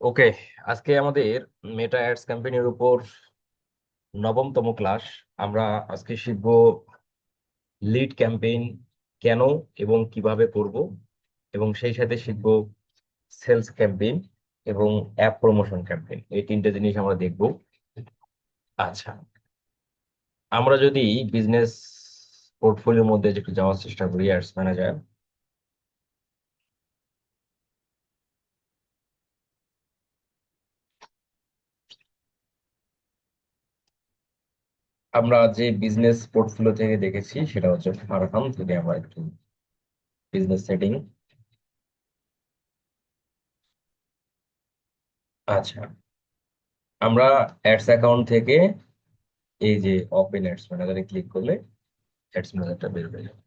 ওকে, আজকে আমাদের মেটা অ্যাডস ক্যাম্পেইনের উপর নবমতম ক্লাস। আমরা আজকে শিখব লিড ক্যাম্পেইন কেন এবং কিভাবে করব, এবং সেই সাথে শিখব সেলস ক্যাম্পেইন এবং অ্যাপ প্রমোশন ক্যাম্পেইন। এই তিনটে জিনিস আমরা দেখব। আচ্ছা, আমরা যদি বিজনেস পোর্টফোলিওর মধ্যে একটু যাওয়ার চেষ্টা করি, অ্যাডস ম্যানেজার, আমরা যে বিজনেস পোর্টফোলিও থেকে দেখেছি সেটা হচ্ছে ফারহান থেকে। আমরা একটু বিজনেস সেটিং। আচ্ছা, আমরা অ্যাডস অ্যাকাউন্ট থেকে এই যে ওপেন অ্যাডস ম্যানেজারে ক্লিক করলে অ্যাডস ম্যানেজারটা বের হয়ে যাবে।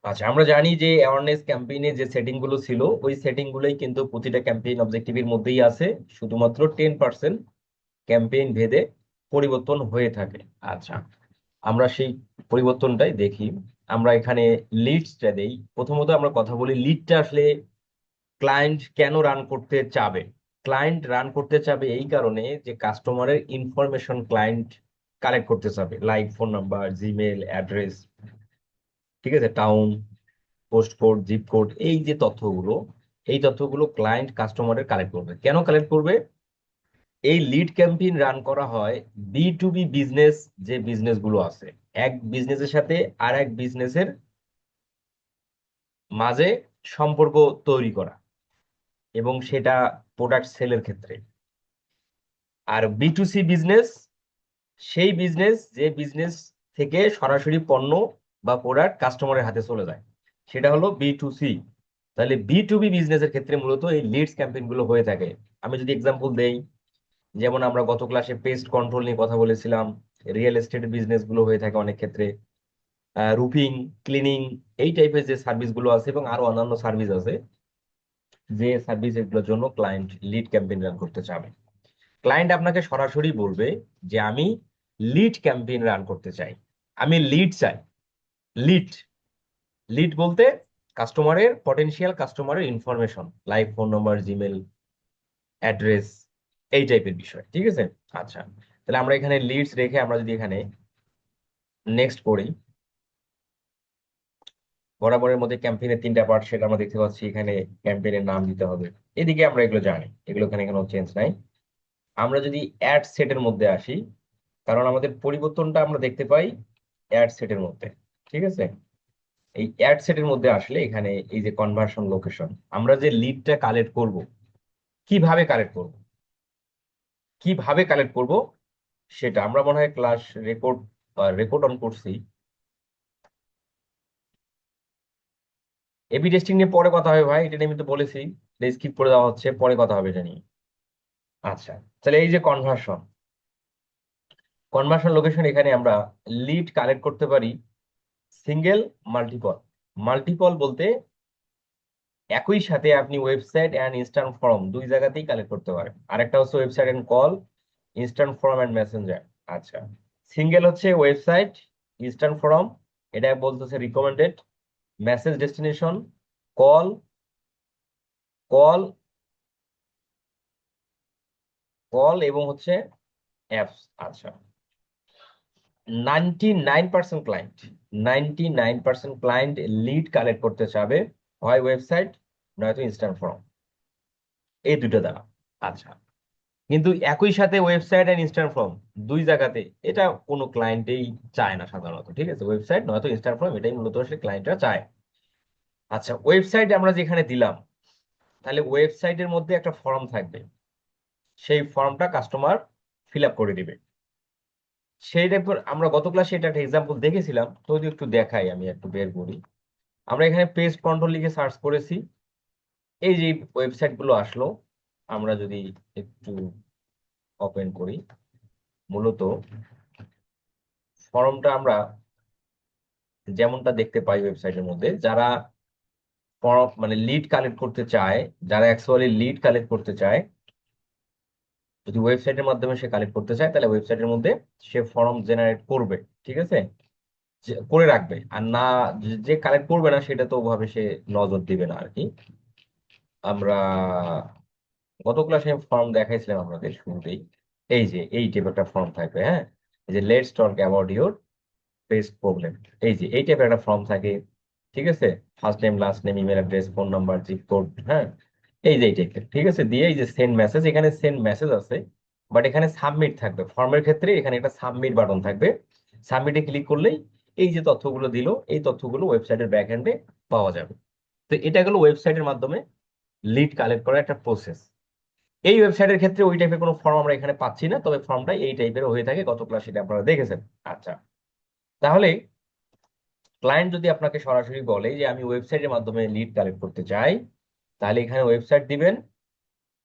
আচ্ছা, আমরা জানি যে অ্যাওয়ারনেস ক্যাম্পেইনে যে সেটিং গুলো ছিল ওই সেটিং গুলোই কিন্তু প্রতিটা ক্যাম্পেইন অবজেক্টিভের মধ্যেই আছে, শুধুমাত্র 10% ক্যাম্পেইন ভেদে পরিবর্তন হয়ে থাকে। আচ্ছা, আমরা সেই পরিবর্তনটাই দেখি। আমরা এখানে লিডসটা দেই। প্রথমত আমরা কথা বলি লিডটা আসলে ক্লায়েন্ট কেন রান করতে চাবে। ক্লায়েন্ট রান করতে চাবে এই কারণে যে কাস্টমারের ইনফরমেশন ক্লায়েন্ট কালেক্ট করতে চাবে, like phone number, Gmail address, ঠিক আছে, town, post code, zip code, এই যে তথ্যগুলো, এই তথ্যগুলো ক্লায়েন্ট কাস্টমারের কালেক্ট করবে। কেন কালেক্ট করবে? এই লিড ক্যাম্পেইন রান করা হয় বি টু বি বিজনেস, যে বিজনেস গুলো আছে এক বিজনেসের সাথে আর এক বিজনেসের মাঝে সম্পর্ক তৈরি করা, এবং সেটা প্রোডাক্ট সেলের ক্ষেত্রে। আর বি টু সি বিজনেস সেই বিজনেস যে বিজনেস থেকে সরাসরি পণ্য বা প্রোডাক্ট কাস্টমারের হাতে চলে যায়, সেটা হলো বি টু সি। তাহলে বি টু বি বিজনেসের ক্ষেত্রে মূলত এই লিডস ক্যাম্পেইন গুলো হয়ে থাকে। আমি যদি এক্সাম্পল দেই, যেমন আমরা গত ক্লাসে পেস্ট কন্ট্রোল নিয়ে কথা বলেছিলাম, রিয়েল এস্টেট বিজনেস গুলো হয়ে থাকে অনেক ক্ষেত্রে, রুফিং, ক্লিনিং, এই টাইপের যে সার্ভিস গুলো আছে এবং আরো অন্যান্য সার্ভিস আছে, যে সার্ভিস এগুলোর জন্য ক্লায়েন্ট লিড ক্যাম্পেইন রান করতে চাবে। ক্লায়েন্ট আপনাকে সরাসরি বলবে যে আমি লিড ক্যাম্পেইন রান করতে চাই, আমি লিড চাই। লিড, লিড বলতে কাস্টমারের, পটেনশিয়াল কাস্টমারের information, like phone number, Gmail, address, এই টাইপের বিষয়, ঠিক আছে। আচ্ছা, তাহলে আমরা এখানে লিডস রেখে আমরা যদি এখানে নেক্সট করি, বরাবরের মধ্যে ক্যাম্পেইনের তিনটা পার্ট সেটা আমরা দেখতে পাচ্ছি। এখানে ক্যাম্পেইনের নাম দিতে হবে, এদিকে আমরা এগুলো জানি, এগুলো এখানে কোনো চেঞ্জ নাই। আমরা যদি অ্যাড সেটের মধ্যে আসি, কারণ আমাদের পরিবর্তনটা আমরা দেখতে পাই অ্যাড সেটের মধ্যে, ঠিক আছে। এই অ্যাড সেটের মধ্যে আসলে এখানে এই যে কনভার্সন লোকেশন, আমরা যে লিডটা কালেক্ট করব, কিভাবে কালেক্ট করব, কিভাবে কালেক্ট করব সেটা আমরা মনে হয় ক্লাস রেকর্ড রেকর্ড অন করছি। এবি টেস্টিং নিয়ে পরে কথা হবে ভাই, এটা নিয়ে আমি তো বলেছি, স্কিপ করে দেওয়া হচ্ছে, পরে কথা হবে এটা নিয়ে। আচ্ছা, তাহলে এই যে কনভার্সন, কনভার্সন লোকেশন, এখানে আমরা লিড কালেক্ট করতে পারি সিঙ্গেল, মাল্টিপল। মাল্টিপল বলতে একই সাথে আপনি ওয়েবসাইট অ্যান্ড ইনস্ট্যান্ট ফর্ম দুই জায়গাতেই কালেক্ট করতে পারেন। আরেকটা হচ্ছে website and call, instant form and Messenger. আচ্ছা, সিঙ্গেল হচ্ছে ওয়েবসাইট, ইনস্ট্যান্ট ফর্ম, এটা বলতেছে recommended, message destination, call, call, call এবং হচ্ছে অ্যাপস। আচ্ছা, 99% ক্লায়েন্ট, 99% ক্লায়েন্ট লিড কালেক্ট করতে চাবে হয় ওয়েবসাইট নয়তো ইনস্ট্যান্ট ফর্ম, এই দুটো দ্বারা। আচ্ছা, কিন্তু একই সাথে ওয়েবসাইট এন্ড ইনস্ট্যান্ট ফর্ম দুই জায়গাতে এটা কোনো ক্লায়েন্টেই চায় না সাধারণত, ঠিক আছে। ওয়েবসাইট নয়তো ইনস্ট্যান্ট ফর্ম, এটাই মূলত আসলে ক্লায়েন্টরা চায়। আচ্ছা, ওয়েবসাইট আমরা যেখানে দিলাম, তাহলে ওয়েবসাইটের মধ্যে একটা ফর্ম থাকবে, সেই ফর্মটা কাস্টমার ফিল আপ করে দিবে। সেইটা আমরা গত ক্লাসে এটা একটা এক্সাম্পল দেখেছিলাম, তো যদি একটু দেখাই, আমি একটু বের করি। আমরা এখানে পেজ কন্ট্রোল লিখে সার্চ করেছি, এই যে ওয়েবসাইট গুলো আসলো। আমরা যদি একটু ওপেন করি, মূলত ফর্মটা আমরা যেমনটা দেখতে পাই ওয়েবসাইটের মধ্যে, যারা মানে লিড কালেক্ট করতে চায়, যারা অ্যাকচুয়ালি লিড কালেক্ট করতে চায়, যদি ওয়েবসাইটের মাধ্যমে সে কালেক্ট করতে চায় তাহলে ওয়েবসাইটের মধ্যে সে ফর্ম জেনারেট করবে, ঠিক আছে, করে রাখবে। আর না, যে কালেক্ট করবে না সেটা তো ওভাবে সে নজর দিবে না আর কি। আমরা গত ক্লাসে ফর্ম দেখাইছিলাম আপনাদের শুরুতেই। এই যে এই টাইপের একটা ফর্ম থাকবে, হ্যাঁ, এই যে let's talk about your pest problem, এই যে এই টাইপের একটা ফর্ম থাকে। ঠিক আছে, first name, last name, email address, phone number, zip code, হ্যাঁ, এই যে এই টাইপের। ঠিক আছে, দিয়ে এই যে সেন্ড মেসেজ, এখানে সেন্ড মেসেজ আছে, বাট এখানে সাবমিট থাকবে। ফর্মের ক্ষেত্রে এখানে একটা সাবমিট বাটন থাকবে। সাবমিটে ক্লিক করলেই এই যে তথ্যগুলো দিল, এই তথ্যগুলো ওয়েবসাইটের ব্যাক এন্ডে পাওয়া যাবে। তো এটা গেল ওয়েবসাইটের মাধ্যমে লিড কালেক্ট করার একটা প্রসেস। এই ওয়েবসাইটের ক্ষেত্রে ওই টাইপের কোনো ফর্ম আমরা এখানে পাচ্ছি না, তবে ফর্মটা এই টাইপের হয়ে থাকে, গত ক্লাসে এটা আপনারা দেখেছেন। আচ্ছা, তাহলে ক্লায়েন্ট যদি আপনাকে সরাসরি বলে যে আমি ওয়েবসাইটের মাধ্যমে লিড কালেক্ট করতে চাই, তাহলে এখানে ওয়েবসাইট দিবেন।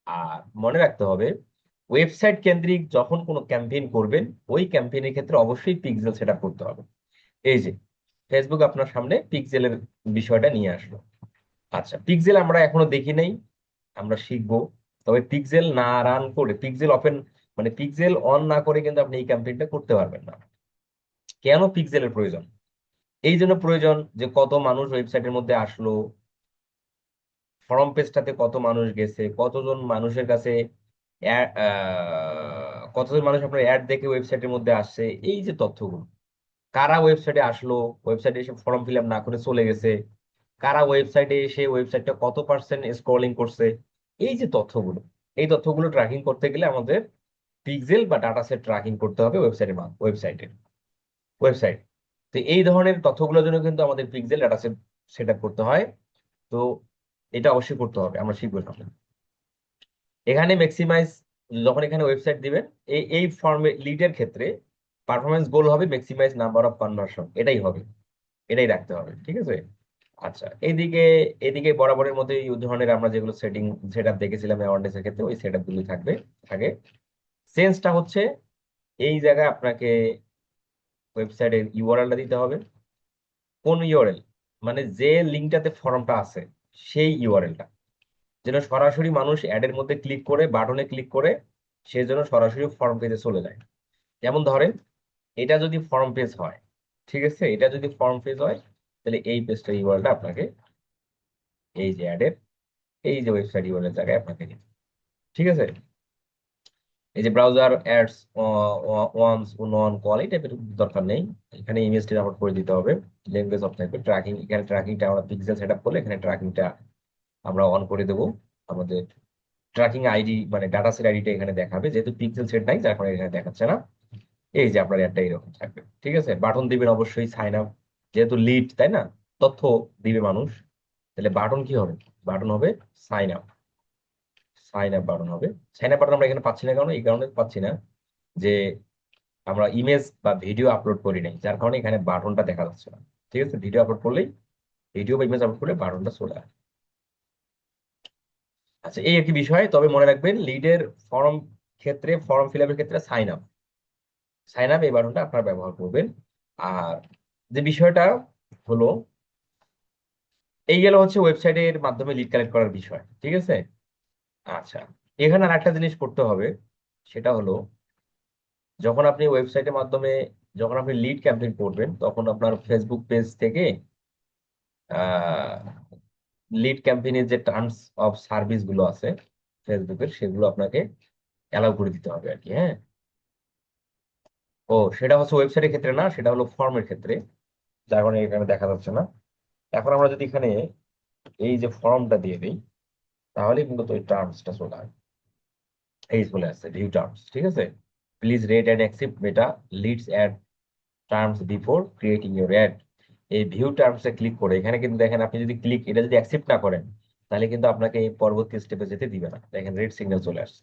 আর মনে রাখতে হবে, ওয়েবসাইট কেন্দ্রিক যখন কোনো ক্যাম্পেইন করবেন, ওই ক্যাম্পেইনের ক্ষেত্রে অবশ্যই পিক্সেল সেট আপ করতে হবে। এই যে ফেসবুক আপনার সামনে পিক্সেলের বিষয়টা নিয়ে আসলো। আচ্ছা, পিক্সেল আমরা এখনো দেখি নাই, আমরা শিখবো। তবে পিক্সেল না রান করে, পিক্সেল ওপেন মানে পিক্সেল অন না করে কিন্তু আপনি এই ক্যাম্পেইনটা করতে পারবেন না। কেন পিক্সেলের প্রয়োজন? এই জন্য প্রয়োজন যে কত মানুষ ওয়েবসাইটের মধ্যে আসলো, ফরম পেজটাতে কত মানুষ গেছে, কতজন মানুষের কাছে কতজন মানুষ আপনার অ্যাড দেখে ওয়েবসাইটের মধ্যে আসছে, এই যে তথ্যগুলো, কারা ওয়েবসাইটে আসলো, ওয়েবসাইটে এসে ফর্ম ফিল আপ না করে চলে গেছে, কারা ওয়েবসাইটে এসে ওয়েবসাইটটা কত পার্সেন্ট স্ক্রলিং করছে, এই যে তথ্যগুলো, এই তথ্যগুলো ট্র্যাকিং করতে গেলে আমাদের পিক্সেল বা ডাটা সেট ট্র্যাকিং করতে হবে ওয়েবসাইট। তো এই ধরনের তথ্যগুলোর জন্য কিন্তু আমাদের pixel data set set up করতে হয়। তো এটা অবশ্যই করতে হবে, আমরা শিখবো সামনে। এখানে ম্যাক্সিমাইজ, যখন এখানে ওয়েবসাইট দিবেন, এই ফর্মে লিডের ক্ষেত্রে পারফরমেন্স গোল হবে ম্যাক্সিমাইজ নাম্বার অফ কনভার্সন, এটাই হবে, এটাই রাখতে হবে। ঠিক আছে। আচ্ছা, এইদিকে এদিকে বরাবরের মধ্যে এই ধরনের আমরা যেগুলো সেট আপ দেখেছিলাম অ্যাওয়ারনেস এর ক্ষেত্রে, ওই সেট আপ গুলি থাকবে আগে। চেঞ্জটা হচ্ছে এই জায়গায় আপনাকে ওয়েবসাইটের ইউআরএলটা দিতে হবে। কোন ইউআরএল? মানে যে লিঙ্কটাতে ফর্মটা আছে, সেই ইউআরএলটা, যেন সরাসরি মানুষ অ্যাডের মধ্যে ক্লিক করে, বাটনে ক্লিক করে সে যেন সরাসরি ফর্ম পেজে চলে যায়। যেমন ধরেন, এটা যদি ফর্ম পেজ হয়, ঠিক আছে, এটা যদি ফর্ম পেজ হয়, তাহলে এই পেজটা ইউআরএলটা আপনাকে, এই যে অ্যাডের এই যে ওয়েবসাইট ইউআরএল জায়গায় আপনাকে দিতে, ঠিক আছে। এই যে ব্রাউজার অ্যাডস ওয়ান্স নন কল, এই টাইপের দরকার নেই। এখানে ইমেজটি আপলোড করে দিতে হবে। ল্যাঙ্গুয়েজ অফ থাকবে ট্র্যাকিং, এখানে ট্র্যাকিংটা আমরা পিক্সেল সেট আপ করলে এখানে ট্র্যাকিংটা আমরা অন করে দেবো। আমাদের ট্র্যাকিং আইডি মানে ডাটা সেট আইডিটা এখানে দেখাবে, যেহেতু পিক্সেল সেট নাই যার কারণে এখানে দেখাচ্ছে না। এই যে আপনার অ্যাডটা এরকম থাকবে। ঠিক আছে, বাটন দিবেন অবশ্যই সাইন আপ, যেহেতু লিড তাই না, তথ্য দিবে মানুষ, তাহলে বাটন কি হবে? বাটন হবে sign up. Sign up button হবে। সাইন আপ বাটন আমরা এখানে পাচ্ছি না, কারণ এই কারণে পাচ্ছি না যে আমরা ইমেজ বা ভিডিও আপলোড করি নাই, যার কারণে এখানে বাটনটা দেখা যাচ্ছে না। ঠিক আছে, ভিডিও আপলোড করলেই, ভিডিও বা ইমেজ আপলোড করলে বাটনটা চলে আসে। আচ্ছা, এই একটি বিষয়। তবে মনে রাখবেন, লিডের ফর্ম ক্ষেত্রে, ফর্ম ফিল আপের ক্ষেত্রে সাইন আপ, সাইন আপ এই বাটনটা আপনারা ব্যবহার করবেন। আর যে বিষয়টা হলো, এই গেল হচ্ছে ওয়েবসাইটের মাধ্যমে লিড কালেক্ট করার বিষয়। ঠিক আছে। আচ্ছা, এখানে আর একটা জিনিস করতে হবে, সেটা হলো যখন আপনি ওয়েবসাইটের মাধ্যমে, যখন আপনি লিড ক্যাম্পেইন করবেন, তখন আপনার ফেসবুক পেজ থেকে লিড ক্যাম্পেইনের যে টার্মস অফ সার্ভিস গুলো আছে ফেসবুকের, সেগুলো আপনাকে অ্যালাউ করে দিতে হবে আর কি, হ্যাঁ। ও, সেটা হচ্ছে ওয়েবসাইটের ক্ষেত্রে না, সেটা হলো ফর্মের ক্ষেত্রে, যার কারণে এখানে দেখা যাচ্ছে না। এখন আমরা যদি এখানে এই যে ফর্মটা দিয়ে দিই, তাহলে কিন্তু ওই টার্মসটা চলে আসবে। এই চলে আসছে ভিউ টার্মস। ঠিক আছে, please read and accept Meta leads ad terms before creating your ad. এই ভিউ টার্মসে ক্লিক করে, এখানে কিন্তু দেখেন, আপনি যদি এটা যদি অ্যাকসেপ্ট না করেন, তাহলে কিন্তু আপনাকে এই পরবর্তী স্টেপে যেতে দিবে না। দেখেন রেড সিগন্যাল চলে আসছে।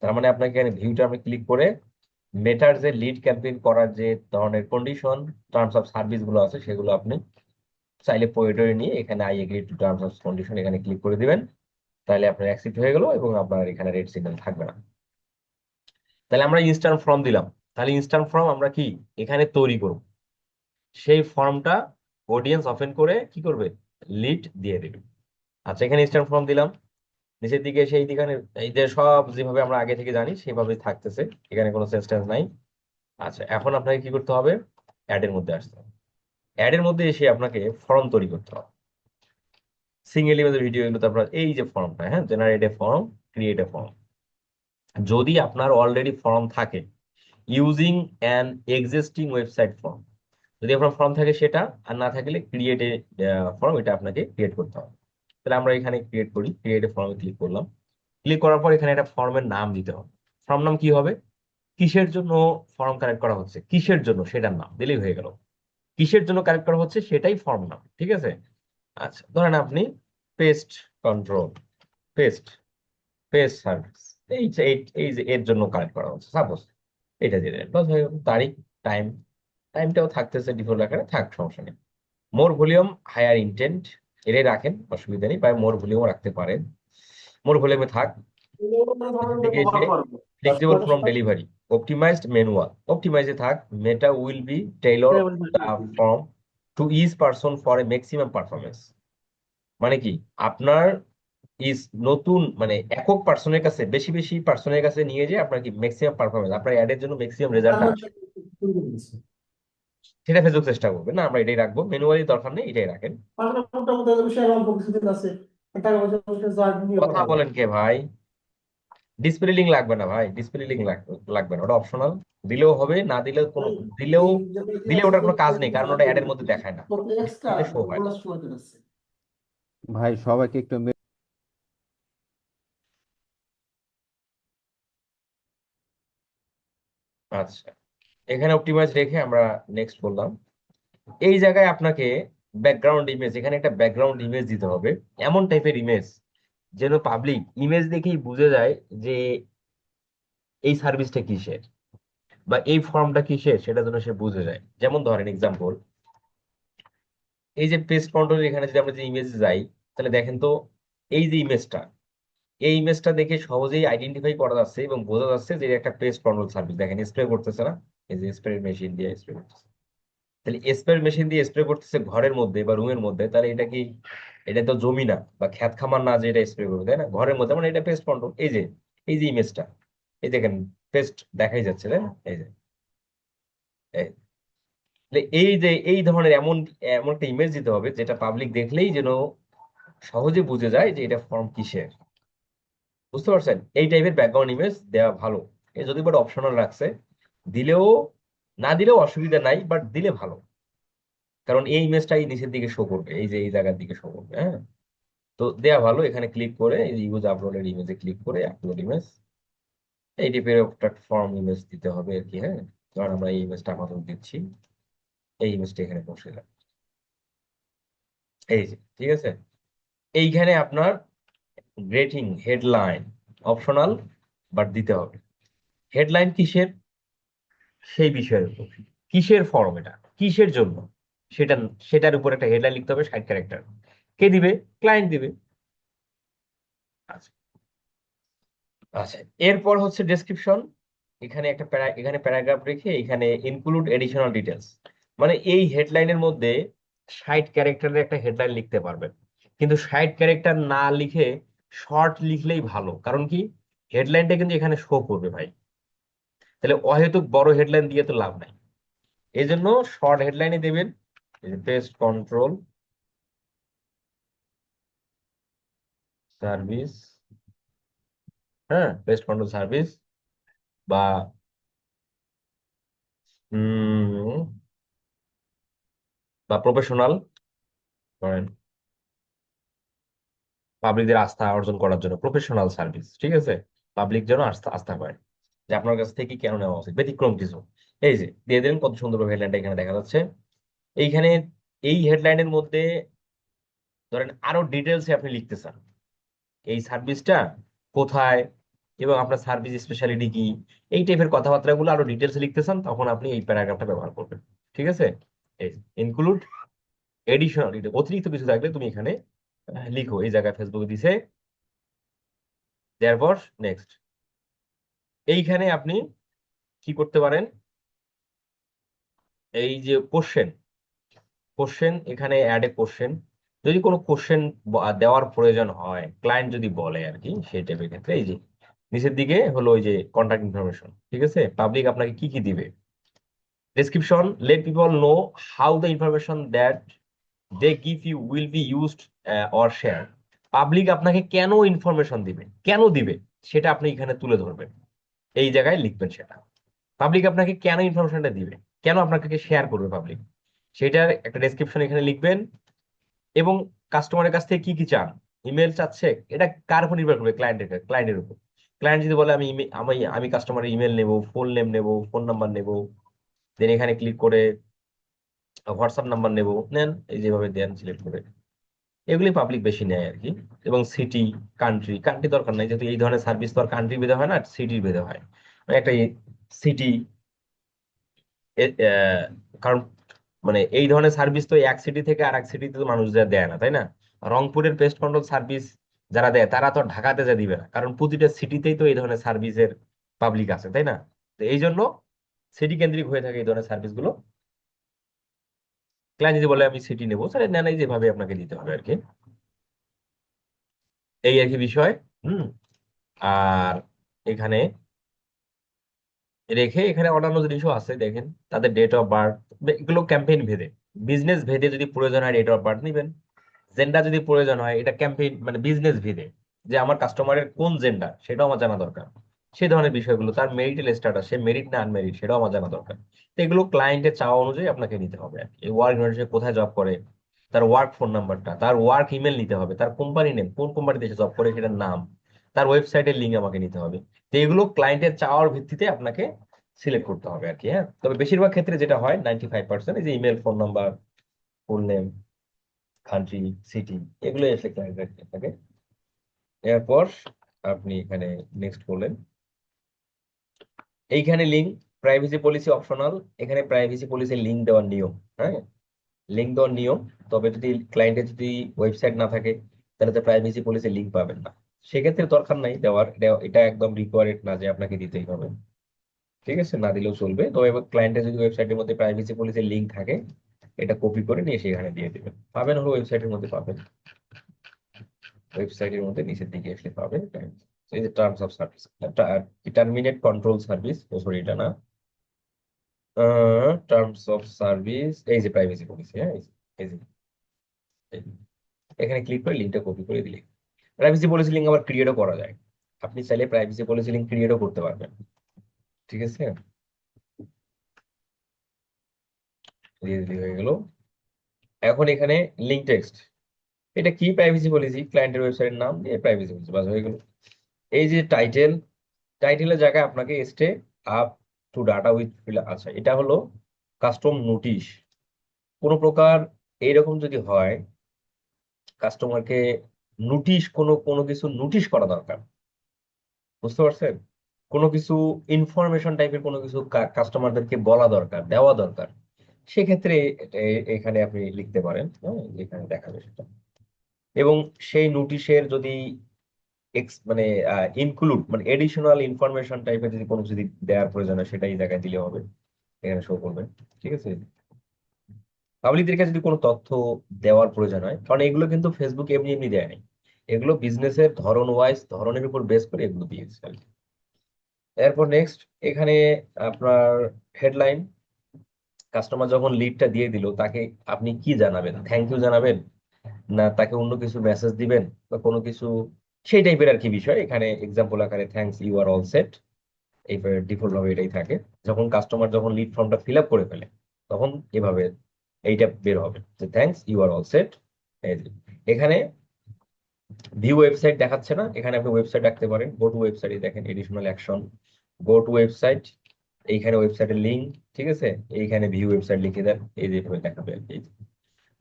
তার মানে আপনাকে এখানে ভিউ টার্মে ক্লিক করে মেটার যে লিড ক্যাম্পেইন করার যে ধরনের কন্ডিশন, টার্মস অফ সার্ভিস গুলো আছে, সেগুলো আপনি চাইলে পয়েন্টে নিয়ে এখানে I agree to terms of condition এখানে ক্লিক করে দিবেন। তাহলে আপনার অ্যাকসেপ্ট হয়ে গেল এবং আপনার এখানে রেড সিগন্যাল থাকবে না। তাহলে আমরা ইনস্ট্যান্ট ফর্ম দিলাম। তাহলে ইনস্ট্যান্ট ফর্ম আমরা কি এখানে তৈরি করব? সেই ফর্মটা অডিয়েন্স ওপেন করে কি করবে? লিড দিয়ে দেবে। আচ্ছা, এখানে ইনস্ট্যান্ট ফর্ম দিলাম। নিচের দিকে সেই দিকে এই যে সব যেভাবে আমরা আগে থেকে জানি সেভাবে থাকতেছে, এখানে কোনো চেঞ্জ টেঞ্জ নাই। আচ্ছা, এখন আপনাকে কি করতে হবে? অ্যাড এর মধ্যে আসতে হবে। অ্যাড এর মধ্যে এসে আপনাকে ফর্ম তৈরি করতে হবে। সিঙ্গেল ইমেজের ভিডিও, এগুলো তারপর এই যে ফর্মটা, হ্যাঁ, generate A form, create a form. যদি আপনার অলরেডি ফর্ম থাকে using an existing website form, যদি আপনার ফর্ম থাকে সেটা, আর না থাকলে ক্রিয়েট এ ফর্ম, এটা আপনাকে ক্রিয়েট করতে হবে। তাহলে আমরা এখানে ক্রিয়েট করি, ক্রিয়েট এ ফর্মে ক্লিক করলাম। ক্লিক করার পর এখানে একটা ফর্মের নাম দিতে হবে। ফর্ম নাম কি হবে? কিসের জন্য ফর্ম কালেক্ট করা হচ্ছে, কিসের জন্য সেটার নাম দিলেই হয়ে গেল। কিসের জন্য কালেক্ট করা হচ্ছে সেটাই ফর্ম নাম, ঠিক আছে। আচ্ছা, ধরেন আপনি pest control, pest pest service, এই যে এই যে এর জন্য কালেক্ট করা হচ্ছে, সাপোজ এটা দিয়ে দেন, বাস হয়ে গেল। তারিখ, টাইম, টাইমটাও থাকতেছে ডিফল্ট আকারে, থাক, সমস্যা নেই। মোর ভলিউম, হায়ার ইন্টেন্ট, এটাই রাখেন, অসুবিধা নেই, বা মোর ভলিউম রাখতে পারেন, মোর ভলিউমে থাক। নিচের দিকে এসে flexible from delivery, optimized manual, অপটিমাইজে থাক, Meta will be tailor the form to each person for a maximum performance. মানে কি, আপনার ইজ নতুন মানে একক পার্সনের কাছে, বেশি বেশি পার্সনের কাছে নিয়ে যে আপনার কি ম্যাক্সিমাম পারফরমেন্স, আপনার অ্যাডের জন্য ম্যাক্সিমাম রেজাল্ট আসে, সেটা ফেসবুক চেষ্টা করবে না। আমরা এটাই রাখবো, ম্যানুয়ালি দরকার নেই, এটাই রাখেন। কথা বলেন কে ভাই? ডিসপ্লে লিঙ্ক লাগবে না ভাই, ডিসপ্লে লিঙ্ক লাগবে না, ওটা অপশনাল। দিলেও হবে, না দিলেও কোনো, দিলেও দিলে ওটার কোনো কাজ নেই, কারণ ওটা অ্যাডের মধ্যে দেখায় না, ডিসপ্লেতে শো হয় না। ভাই সবাইকে একটু আচ্ছা, এখানে অপটিমাইজ রেখে আমরা নেক্সট বললাম। এই জায়গায় আপনাকে ব্যাকগ্রাউন্ড ইমেজ, এখানে একটা ব্যাকগ্রাউন্ড ইমেজ দিতে হবে, এমন টাইপের ইমেজ যেন পাবলিক ইমেজ দেখেই বুঝে যায় যে এই সার্ভিসটা কিসের বা এই ফর্মটা কিসের, সেটা যেন সে বুঝে যায়। যেমন ধরেন এক্সাম্পল, এই যে পেস্ট কন্ট্রোল, এখানে যদি আমরা যে ইমেজে যাই, তাহলে দেখেন তো, এই যে ইমেজটা, এই ইমেজটা দেখে সহজেই আইডেন্টিফাই করা যাচ্ছে এবং বোঝা যাচ্ছে যে এটা একটা পেস্ট কন্ট্রোল সার্ভিস। দেখেন স্প্রে করতেছে না, এই যে স্প্রে মেশিন দিয়ে স্প্রে করতেছে। তাহলে স্প্রে মেশিন দিয়ে স্প্রে করতেছে ঘরের মধ্যে বা রুমের মধ্যে, তাহলে এটা কি, এটা তো জমি না বা খ্যাত খামার না যে এটা স্প্রে করবে, তাই না, ঘরের মধ্যে, মানে এটা পেস্ট কন্ট্রোল। এই যে এই যে ইমেজটা, এই দেখেন পেস্ট দেখাই যাচ্ছে, তাই না, এই যে এই। তাহলে এই যে এই ধরনের এমন এমন একটা ইমেজ দিতে হবে যেটা পাবলিক দেখলেই যেন সহজে বুঝে যায় যে এটা ফর্ম কিসের। বুঝতে পারছেন? এই টাইপের ব্যাকগ্রাউন্ড ইমেজ দেওয়া ভালো। এ যদি বাট অপশনাল রাখছে, দিলেও না দিলেও অসুবিধা নাই, বাট দিলে ভালো, কারণ এই ইমেজটাই নিচের দিকে শো করবে, এই যে এই জায়গার দিকে শো করবে, হ্যাঁ। তো দেয়া ভালো, এখানে ক্লিক করে ইউজ আপলোডের ইমেজে ক্লিক করে আপলোড ইমেজ, এই টাইপের একটা ফর্ম ইমেজ দিতে হবে আর কি, হ্যাঁ। কারণ আমরা এই ইমেজটা আমাদের দিচ্ছি, এই ইমেজটা এখানে বসে যাবে, এই যে, ঠিক আছে। এইখানে আপনার গ্রেটিং হেডলাইন অপশনাল, বাট দিতে হবে। হেডলাইন কিসের, সেই বিষয়ের উপর, কিসের ফর্ম, এটা কিসের জন্য, সেটা, সেটার উপর একটা হেডলাইন লিখতে হবে, 60 ক্যারেক্টার। কে দিবে? ক্লায়েন্ট দিবে। আচ্ছা, আচ্ছা, এরপর হচ্ছে ডেসক্রিপশন। এখানে একটা এখানে প্যারাগ্রাফ রেখে এখানে ইনক্লুড এডিশনাল ডিটেলস, মানে এই হেডলাইনের মধ্যে 60 ক্যারেক্টারের একটা হেডলাইন লিখতে পারবেন, কিন্তু 60 ক্যারেক্টার না লিখে শর্ট লিখলেই ভালো। কারণ কি, হেডলাইনটা কিন্তু এখানে শো করবে ভাই, তাহলে অহেতুক বড় হেডলাইন দিয়ে তো লাভ নাই। এই জন্য শর্ট হেডলাইনে দেবেন, পেস্ট কন্ট্রোল সার্ভিস, হ্যাঁ, পেস্ট কন্ট্রোল সার্ভিস, বা বা প্রফেশনাল, ধরেন পাবলিকদের আস্থা অর্জন করার জন্য প্রফেশনাল সার্ভিস, ঠিক আছে। পাবলিক যেন আস্থা আস্থা পায় যে আপনার কাছ থেকে কেন নেওয়া উচিত, ব্যতিক্রম কিছু। এই যে দিয়ে দিলেন, কত সুন্দর হেডলাইনটা এখানে দেখা যাচ্ছে। এইখানে এই হেডলাইনের মধ্যে ধরেন আরো ডিটেলসে আপনি লিখতে চান এই সার্ভিসটা কোথায় এবং আপনার সার্ভিস স্পেশালিটি কি, এই টাইপের কথাবার্তাগুলো আরো ডিটেলস লিখতে চান, তখন আপনি এই প্যারাগ্রাফটা ব্যবহার করবেন, ঠিক আছে। এই ইনক্লুড এডিশনাল, অতিরিক্ত কিছু থাকলে তুমি এখানে লিখো, এই জায়গায় ফেসবুকে দিছে, দেওয়ার পর নেক্সট। এইখানে আপনি কি করতে পারেন, এই যে কোশ্চেন, কোশ্চেন এখানে অ্যাড এ কোশ্চেন, যদি কোনো কোশ্চেন দেওয়ার প্রয়োজন হয়, ক্লায়েন্ট যদি বলে আর কি, সেই টাইপের ক্ষেত্রে এই যে নিচের দিকে হলো ওই যে কন্ট্যাক্ট ইনফরমেশন, ঠিক আছে, পাবলিক আপনাকে কি দিবে। Description, let people know how the information that they give you will be used or share. Public আপনাকে কেন ইনফরমেশন দিবে, কেন দিবে, সেটা আপনি এখানে তুলে ধরবেন, এই জায়গায় লিখবেন সেটা। পাবলিক আপনাকে কেন ইনফরমেশনটা দিবে, কেন আপনাকে শেয়ার করবে পাবলিক, সেটার একটা ডেসক্রিপশন এখানে লিখবেন। এবং কাস্টমারের কাছ থেকে কি কি চান, ইমেল চাচ্ছে, এটা কার উপর নির্ভর করবে, ক্লায়েন্টের উপর। ক্লায়েন্ট যদি বলে আমি আমি আমি কাস্টমারের ইমেল নেব, ফোন নেম নেব, ফোন নাম্বার নেব, দেন এখানে ক্লিক করে হোয়াটসঅ্যাপ নাম্বার নেব, নেন, এই যেভাবে দেন সিলেক্ট করে। এগুলি পাবলিক বেশি নেয় আর কি। এবং সিটি, কান্ট্রি, কান্ট্রি দরকার নাই, যেহেতু এই ধরনের সার্ভিস তো আর কান্ট্রি ভেদে হয় না, সিটির ভেদে হয়। মানে একটা সিটি, কারণ মানে এই ধরনের সার্ভিস তো এক সিটি থেকে আর এক সিটিতে তো মানুষ যা দেয় না, তাই না? রংপুরের পেস্ট কন্ট্রোল সার্ভিস যারা দেয় তারা তো আর ঢাকাতে যা দিবে না, কারণ প্রতিটা সিটিতেই তো এই ধরনের সার্ভিসের পাবলিক আছে, তাই না? তো এই জন্য সিটি কেন্দ্রিক হয়ে থাকে এই ধরনের সার্ভিস গুলো। ক্লায়েন্ট যদি বলে আমি সিটি নেবো, তাহলে নেন, এই যেভাবে আপনাকে দিতে হবে আর কি, এই আর কি বিষয়। হুম। আর এখানে রেখে এখানে অন্যান্য জিনিসও আছে দেখেন, তাদের ডেট অফ বার্থ, এগুলো ক্যাম্পেইন ভেদে, বিজনেস ভেদে যদি প্রয়োজন হয় ডেট অফ বার্থ নিবেন। জেন্ডার যদি প্রয়োজন হয়, এটা ক্যাম্পেইন মানে বিজনেস ভেদে, যে আমার কাস্টমারের কোন জেন্ডার সেটাও আমার জানা দরকার। সেই ধরনের বিষয়গুলো, তার মেরিটাল স্ট্যাটাস, সে মেরিট না আনমেরিট, সেটাও আমার জানা দরকার। তো এগুলো ক্লায়েন্টের চাওয়া অনুযায়ী আপনাকে নিতে হবে আর কি। এই ওয়ার্ক কোথায় জব করে, তার ওয়ার্ক ফোন নাম্বারটা, তার ওয়ার্ক ইমেল নিতে হবে, তার কোম্পানি নেম, কোন কোম্পানিতে সে জব করে সেটার নাম, তার ওয়েবসাইটের লিঙ্ক আমাকে নিতে হবে। তো এগুলো ক্লায়েন্টের চাওয়ার ভিত্তিতে আপনাকে সিলেক্ট করতে হবে আর কি। হ্যাঁ, তবে বেশিরভাগ ক্ষেত্রে যেটা হয় 95%, এই যে email, phone number, full name, country, city, এগুলো এসে ক্লায়েন্টের থাকে। এরপর আপনি এখানে নেক্সট করলেন, এইখানে লিঙ্ক, প্রাইভেসি পলিসি অপশনাল। এখানে প্রাইভেসি পলিসির লিঙ্ক দেওয়ার নিয়ম। হ্যাঁ, লিঙ্ক দেওয়ার নিয়ম। তবে যদি ক্লায়েন্টের যদি ওয়েবসাইট না থাকে, তাহলে তো প্রাইভেসি পলিসির লিঙ্ক পাবেন না। সেক্ষেত্রে দরকার নাই দেওয়ার, এটা একদম রিকোয়ার্ড না যে আপনাকে দিতেই হবে। ঠিক আছে, না দিলেও চলবে। তবে ক্লায়েন্টের যদি ওয়েবসাইটের মধ্যে প্রাইভেসি পলিসির লিঙ্ক থাকে, এটা কপি করে নিয়ে সেখানে দিয়ে দিবেন, পাবেন হলো ওয়েবসাইটের মধ্যে পাবেন। ওয়েবসাইটের মধ্যে নিচের দিকে আসলে পাবেন এই যে terms of service, terminate control service, ও সরি এটা না, টার্মস অফ সার্ভিস, এই যে প্রাইভেসি পলিসি। হ্যাঁ, এই যে এই যে। এখানে ক্লিক করে লিঙ্কটা কপি করে দিলে, প্রাইভেসি পলিসি লিঙ্ক আবার ক্রিয়েটও করা যায়। আপনি চাইলে প্রাইভেসি পলিসি লিঙ্ক ক্রিয়েটও করতে পারবেন। ঠিক আছে, দিয়ে দিলে হয়ে গেল। এখন এখানে লিঙ্ক টেক্সট, এটা কি, প্রাইভেসি পলিসি, ক্লায়েন্টের ওয়েবসাইটের নাম দিয়ে প্রাইভেসি পলিসি, বাস হয়ে গেল। এই যে টাইটেল, টাইটেলের জায়গায় আপনাকে stay up to data with fill, আচ্ছা এটা হলো কাস্টম নোটিশ। কোনো প্রকার এইরকম যদি হয়, কাস্টমারকে নোটিশ, কোনো কোনো কিছু নোটিশ করা দরকার, বুঝতে পারছেন? কোনো কিছু ইনফরমেশন টাইপের কোনো কিছু কাস্টমারদেরকে বলা দরকার, দেওয়া দরকার, সেক্ষেত্রে এখানে আপনি লিখতে পারেন। হ্যাঁ, এখানে দেখাবে সেটা। এবং সেই নোটিশের যদি মানে ইনক্লুড মানে এডিশনাল ইনফরমেশন টাইপের যদি কোনো যদি দেওয়ার প্রয়োজন হয়, সেটাই জায়গায় দিলে হবে, এখানে শো করবে। ঠিক আছে, পাবলিকদের কাছে যদি কোনো তথ্য দেওয়ার প্রয়োজন হয়, কারণ এগুলো কিন্তু ফেসবুক এমনি এমনি দেয় নাই, এগুলো বিজনেসের ধরন ওয়াইজ, ধরনের উপর বেস করে এগুলো দিয়েছে আর কি। এরপর নেক্সট, এখানে আপনার হেডলাইন, কাস্টমার যখন লিডটা দিয়ে দিল, তাকে আপনি কি জানাবেন, থ্যাংক ইউ জানাবেন, না তাকে অন্য কিছু মেসেজ দিবেন বা কোনো কিছু, সেই টাইপের আর কি বিষয়। এখানে এক্সাম্পল আকারে thanks you are all set, এই ডিফল্ট ভাবে এটাই থাকে। যখন কাস্টমার যখন লিড ফর্মটা ফিল আপ করে ফেলে, তখন এভাবে এইটা বের হবে যে thanks you are all set. এখানে ভিউ ওয়েবসাইট দেখাচ্ছে না, এখানে আপনি ওয়েবসাইট রাখতে পারেন। গো টু ওয়েবসাইট, দেখেন additional action, go to website, এইখানে ওয়েবসাইটের লিঙ্ক। ঠিক আছে, এইখানে ভিউ ওয়েবসাইট লিখে দেন, এই যে এভাবে দেখাবে আর কি।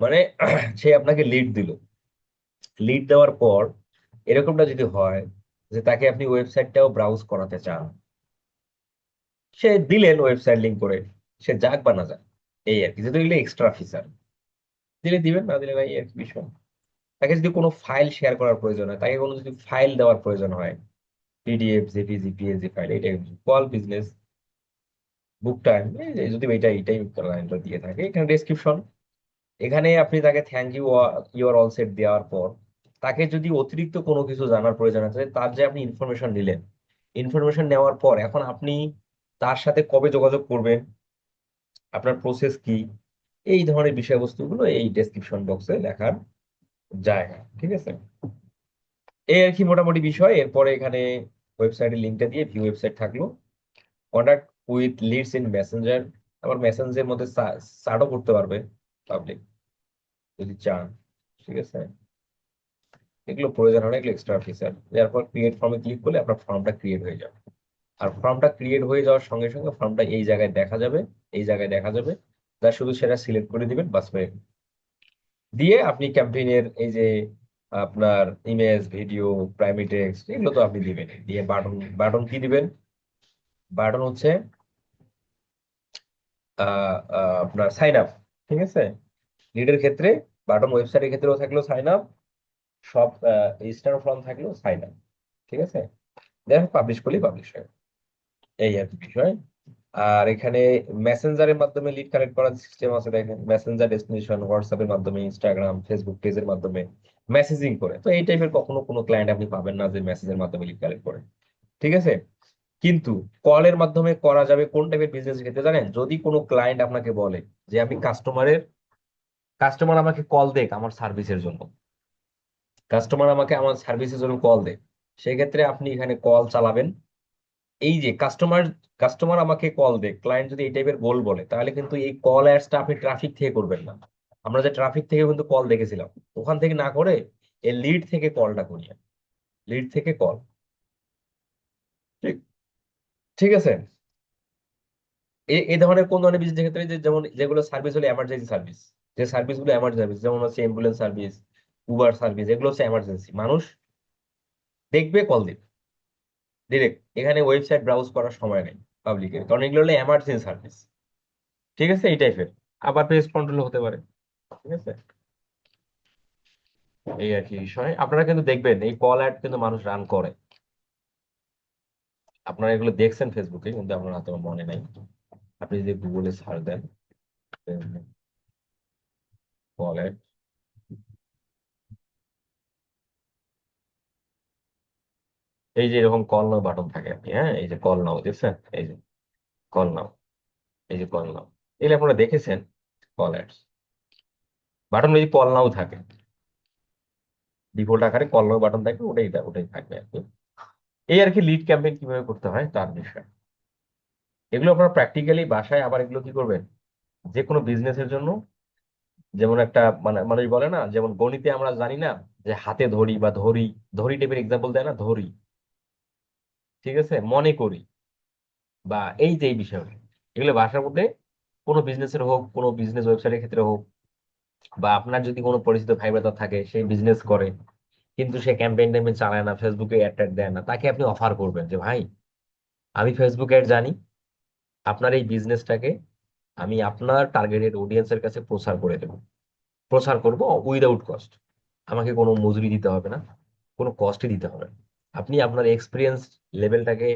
মানে সে আপনাকে লিড দিল, লিড দেওয়ার পর এরকমটা যদি হয় যে তাকে আপনি ওয়েবসাইটটাও ব্রাউজ করাতে চান, সে দিলেন ওয়েবসাইট লিঙ্ক করে, সে যাক বা না যাক, এই আর কি। যেহেতু এগুলো এক্সট্রা ফিচার, দিলে দিবেন, না দিলে নাই, এই আর কি বিষয়। তাকে যদি কোনো ফাইল শেয়ার করার প্রয়োজন হয়, তাকে কোনো যদি ফাইল দেওয়ার প্রয়োজন হয়, পিডিএফ, জেপিজি, পিএসজি ফাইল, এইটাই কল বিজনেস, বুক টাইম, যদি এইটাই লাইনটা দিয়ে থাকে। এখানে ডেসক্রিপশন, এখানে আপনি তাকে thank you your all set দেওয়ার পর, তাকে যদি অতিরিক্ত কোনো কিছু জানার প্রয়োজন আছে, তার যে আপনি ইনফরমেশন নিলেন, ইনফরমেশন নেওয়ার পর এখন আপনি তার সাথে কবে যোগাযোগ করবেন, আপনার প্রসেস কি, এই ধরনের বিষয়বস্তুগুলো এই ডেসক্রিপশন বক্সে লেখার জায়গা, ঠিক আছে? এই আর কি মোটামুটি বিষয়। এরপরে এখানে ওয়েবসাইটের লিঙ্কটা দিয়ে ভিউ ওয়েবসাইট থাকলো, contact with leads in messenger. আবার মেসেঞ্জারের মধ্যে সার্টও করতে পারবে পাবলিক যদি চান, ঠিক আছে? এগুলো প্রয়োজন হয় না, এগুলো এক্সট্রা ফিচার। এরপর ক্রিয়েট ফর্মে ক্লিক করলে আপনার ফর্মটা ক্রিয়েট হয়ে যাবে। আর ফর্মটা ক্রিয়েট হয়ে যাওয়ার সঙ্গে সঙ্গে ফর্মটা এই জায়গায় দেখা যাবে, এই জায়গায় দেখা যাবে। যা শুধু সেটা সিলেক্ট করে দিবেন, বাস হয়ে গেল। দিয়ে আপনি ক্যাম্পেইনের এই যে আপনার ইমেজ, ভিডিও, প্রাইমারি টেক্সট এগুলো তো আপনি দিবেন। দিয়ে বাটন, বাটন কি দিবেন? বাটন হচ্ছে আপনার সাইন আপ, ঠিক আছে? লিডের ক্ষেত্রে বাটন, ওয়েবসাইটের ক্ষেত্রেও থাকলো সাইন আপ, সব রেজিস্টার ফর্ম থাকলো সাইন আপ, ঠিক আছে? দেন পাবলিশ করলেই পাবলিশ হয়। এই আর কি বিষয়। আর এখানে মেসেঞ্জারের মাধ্যমে লিড কালেক্ট করার সিস্টেম আছে, দেখেন মেসেঞ্জার ডেস্টিনেশন, হোয়াটসঅ্যাপের মাধ্যমে, ইনস্টাগ্রাম, ফেসবুক পেজের মাধ্যমে মেসেজিং করে। তো এই টাইপের কখনো কোনো ক্লায়েন্ট আপনি পাবেন না যে মেসেজের মাধ্যমে লিড কালেক্ট করে, ঠিক আছে? কিন্তু কলের মাধ্যমে করা যাবে কোন টাইপের বিজনেস ক্ষেত্রে জানেন? যদি কোনো ক্লায়েন্ট আপনাকে বলে যে আমি কাস্টমার আমাকে কল দেখ আমার সার্ভিসের জন্য, কাস্টমার আমাকে আমার সার্ভিসের জন্য কল দেখ, সেক্ষেত্রে আপনি এখানে কল চালাবেন। এই যে কাস্টমার কাস্টমার আমাকে কল দেয়, ক্লায়েন্ট যদি এই টাইপের গোল বলে, তাহলে কিন্তু এই কল অ্যাডসটা আপনি ট্রাফিক থেকে করবেন না। আমরা যে ট্রাফিক থেকে কিন্তু কল দেখেছিলাম, ওখান থেকে না করে এই লিড থেকে কলটা করিয়ে, লিড থেকে কল, ঠিক ঠিক আছে? এই ধরনের কোন ধরনের বিজনেস ক্ষেত্রে, যে যেমন যেগুলো সার্ভিস হলো এমার্জেন্সি সার্ভিস, যে সার্ভিসগুলো এমার্জেন্সি সার্ভিস, যেমন হচ্ছে অ্যাম্বুলেন্স সার্ভিস, উবার সার্ভিস, এগুলো হচ্ছে এমার্জেন্সি, মানুষ দেখবে কল দিবে ডিরেক্ট, এখানে ওয়েবসাইট ব্রাউজ করার সময় নেই পাবলিকের, কারণ এগুলো হলো এমার্জেন্সি সার্ভিস, ঠিক আছে? এই টাইপের। আবার পেজ কন্ট্রোল হতে পারে, ঠিক আছে? এই আর কি বিষয়। আপনারা কিন্তু দেখবেন এই কল অ্যাড কিন্তু মানুষ রান করে, আপনারা এগুলো দেখছেন ফেসবুকে, কিন্তু আপনার হাতে মনে নাই। আপনি যদি গুগলে সার্চ দেন কল অ্যাড, এই যে এরকম কল নাও বাটন থাকে আর কি, হ্যাঁ, এই যে কল নাও দেখছেন, এই যে কল নাও, এই যে কল নাও, এগুলো আপনারা দেখেছেন কল অ্যাডস বাটন, এই কল নাও থাকে ডিফল্ট আকারে, কল নাও বাটন থাকে, ওটাই থাকবে আর কি। এই আর কি লিড ক্যাম্পেইন কিভাবে করতে হয় তার বিষয়। এগুলো আপনারা প্র্যাকটিক্যালি বাসায় আবার এগুলো কি করবেন, যে কোনো বিজনেসের জন্য। যেমন একটা মানে মানুষ বলে না, যেমন গণিতে আমরা জানি না যে হাতে ধরি বা ধরি, ধরি টাইপের এক্সাম্পল দেয় না, ধরি, ঠিক আছে, মনে করি, বা এই যে এই বিষয়গুলো, এগুলো ভাষার মধ্যে কোনো বিজনেসের হোক, কোনো বিজনেস ওয়েবসাইটের ক্ষেত্রে হোক, বা আপনার যদি কোনো পরিচিত ভাই ব্রাদার থাকে সে বিজনেস করে কিন্তু সে ক্যাম্পেইন ট্যাম্পেইন চালায় না, ফেসবুকে অ্যাড ট্যাড দেয় না, তাকে আপনি অফার করবেন যে ভাই আমি ফেসবুক অ্যাড জানি, আপনার এই বিজনেসটাকে আমি আপনার টার্গেটেড অডিয়েন্সের কাছে প্রচার করে দেবো, প্রচার করব উইদাউট কস্ট। আমাকে কোনো মজুরি দিতে হবে না, কোনো কস্টই দিতে হবে না। আপনি আপনার এক্সপিরিয়েন্স লেভেলটাকে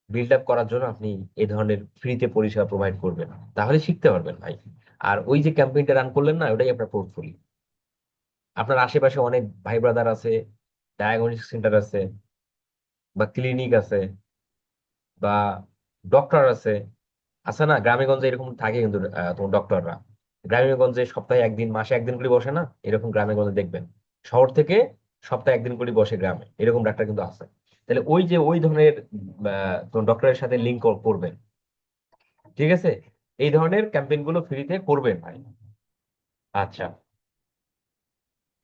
বিল্ড আপ করার জন্য আপনি এই ধরনের ফ্রিতে পরিষেবা প্রোভাইড করবেন, তাহলে শিখতে পারবেন ভাই। আর ওই যে ক্যাম্পেইনটা রান করলেন না, ওটাই আপনার পোর্টফোলিও। আপনার আশেপাশে অনেক ভাই ব্রাদার আছে, ডায়াগনস্টিক সেন্টার আছে, বা ক্লিনিক আছে, বা ডক্টর আছে, আছে না গ্রামে গঞ্জে এরকম থাকে কিন্তু, তোমার ডক্টররা গ্রামে গঞ্জে সপ্তাহে একদিন, মাসে একদিন করে বসে না, এরকম গ্রামে গঞ্জে দেখবেন। শহর থেকে সপ্তাহে একদিন করে বসে গ্রামে, এরকম ডাক্তার কিন্তু আছে। তাহলে ওই যে ওই ধরনের তোমার ডক্টরের সাথে লিঙ্ক করবেন, ঠিক আছে? এই ধরনের ক্যাম্পেইন গুলো ফ্রিতে করবেন ভাই। আচ্ছা,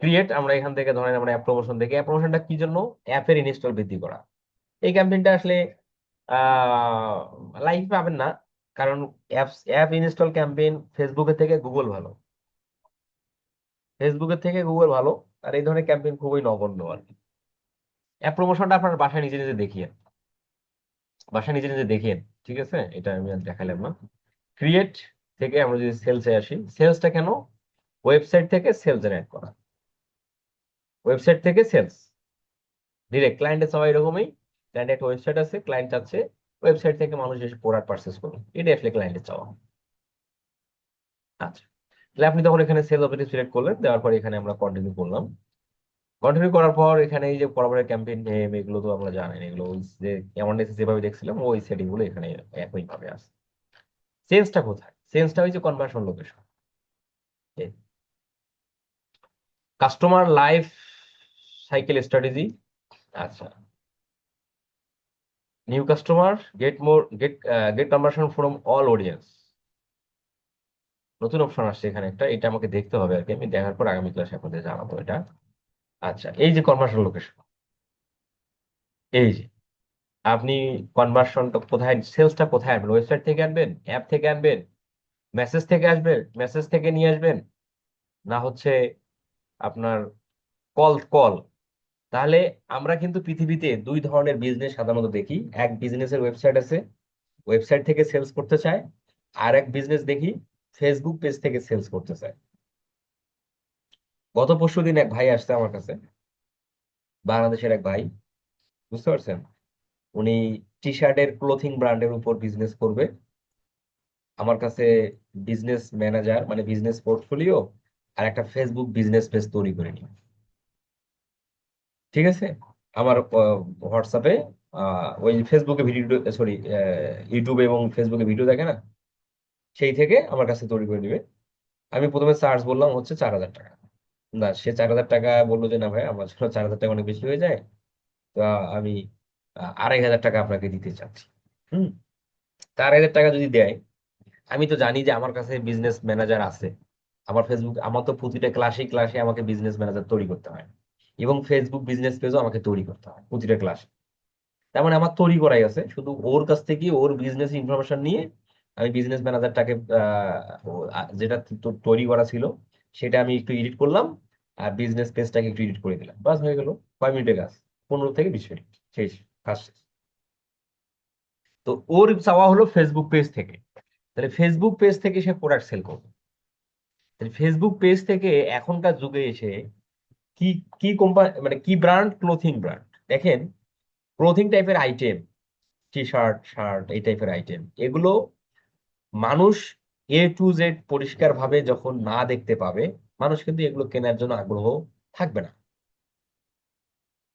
ক্রিয়েট, আমরা এখান থেকে ধরেন আমরা অ্যাপ প্রমোশন থেকে, অ্যাপ প্রমোশনটা কি জন্য? অ্যাপের ইনস্টল বৃদ্ধি করা। এই ক্যাম্পেইনটা আসলে লাইফ পাবেন না, কারণ অ্যাপ ইনস্টল ক্যাম্পেইন ফেসবুকের থেকে গুগল ভালো, ফেসবুকের থেকে গুগল ভালো। আর এই ধরনের ক্যাম্পেইন খুবই নগণ্য আর কি। অ্যাপ প্রমোশনটা আপনার বাসায় নিজে নিজে দেখিয়ে, বাসায় নিজে নিজে দেখিয়ে, ঠিক আছে? এটা আমি আর দেখালাম না। ক্রিয়েট থেকে আমরা যদি সেলসে আসি, সেলসটা কেন? ওয়েবসাইট থেকে সেলস জেনারেট করা, ওয়েবসাইট থেকে সেলস ডিরেক্ট ক্লায়েন্টের সবাই এরকমই। ক্লায়েন্ট একটা ওয়েবসাইট আছে, ক্লায়েন্ট চাচ্ছে ওয়েবসাইট থেকে মানুষ এসে প্রোডাক্ট পারচেস করুন, এটা আসলে ক্লায়েন্টের চাওয়া। আচ্ছা, তাহলে আপনি তখন এখানে সেল অপশন সিলেক্ট করলেন, দেওয়ার পর এখানে আমরা কন্টিনিউ করলাম। কন্টিনিউ করার পর এখানে এই যে বরাবরের ক্যাম্পেইন নেম, এগুলো তো আমরা জানি, এগুলো ওই যে অ্যাওয়ারনেস যেভাবে দেখছিলাম ওই সেটিং গুলো এখানে একই ভাবে আছে। চেঞ্জটা কোথায়? চেঞ্জটা হয়েছে conversion location. Customer life cycle strategy. আচ্ছা, new customer get more get get conversion from all audience. নতুন অপশন আসছে এখানে একটা, এটা আমাকে দেখতে হবে আর কি, আমি দেখার পর আগামী ক্লাসে আপনাদের জানাবো এটা। আচ্ছা, এই যে কনভার্সন লোকেশন, এই যে আপনি কনভার্সনটা কোথায়, সেলসটা কোথায় আনবেন? ওয়েবসাইট থেকে আনবেন, অ্যাপ থেকে আনবেন, মেসেজ থেকে আসবেন, মেসেজ থেকে নিয়ে আসবেন, না হচ্ছে আপনার কল কল। তাহলে আমরা কিন্তু পৃথিবীতে দুই ধরনের বিজনেস সাধারণত দেখি। এক বিজনেসের ওয়েবসাইট আছে, ওয়েবসাইট থেকে সেলস করতে চায়। আর এক বিজনেস দেখি ফেসবুক পেজ থেকে সেলস করতে চায়। গত পরশু দিন এক ভাই আসছে আমার কাছে, বাংলাদেশের এক ভাই, বুঝতে পারছেন? উনি টি শার্টের ক্লোথিং ব্র্যান্ডের উপর বিজনেস করবে। আমার কাছে বিজনেস ম্যানেজার মানে বিজনেস পোর্টফোলিও আর একটা ফেসবুক বিজনেস পেজ তৈরি করে নিই। ঠিক আছে, আমার হোয়াটসঅ্যাপে ওই ফেসবুকে ভিডিও, সরি, ইউটিউবে এবং ফেসবুকে ভিডিও দেখে না, সেই থেকে আমার কাছে তৈরি করে নিবে। আমি প্রথমে চার্জ বললাম হচ্ছে 4,000 টাকা। না, সে 4,000 টাকা বললো যে না ভাই, আমার জন্য 4,000 টাকা অনেক বেশি হয়ে যায়। তো আমি 2,500 টাকা আপনাকে দিতে চাচ্ছি। হুম। 4,000 টাকা যদি দেয়, আমি তো জানি যে আমার কাছে বিজনেস ম্যানেজার আছে। আমার ফেসবুক, আমার তো প্রতিটা ক্লাসে ক্লাসে আমাকে বিজনেস ম্যানেজার তৈরি করতে হয়, এবং ফেসবুক বিজনেস পেজও আমাকে তৈরি করতে হয় প্রতিটা ক্লাসে। তার মানে আমার তৈরি করাই আছে, শুধু ওর কাছ থেকে ওর বিজনেস ইনফরমেশন নিয়ে আমি বিজনেস ম্যানেজারটাকে যেটা তৈরি করা ছিল সেটা আমি একটু এডিট করলাম, আর বিজনেস পেজটাকে একটু এডিট করে দিলাম, বাস হয়ে গেল। কয় মিনিটের কাজ? 15 থেকে 20 মিনিট, শেষ, কাজ শেষ। তো ওর চাওয়া হলো ফেসবুক পেজ থেকে। তাহলে ফেসবুক পেজ থেকে সে প্রোডাক্ট সেল করবে। তাহলে ফেসবুক পেজ থেকে এখনকার যুগে এসে কি কি কোম্পানি মানে কি ব্র্যান্ড? Clothing brand. দেখেন, ক্লোথিং টাইপের আইটেম, টি শার্ট, শার্ট, এই টাইপের আইটেম, এগুলো মানুষ A to Z পরিষ্কার ভাবে যখন না দেখতে পাবে, মানুষ কিন্তু এগুলো কেনার জন্য আগ্রহ থাকবে না।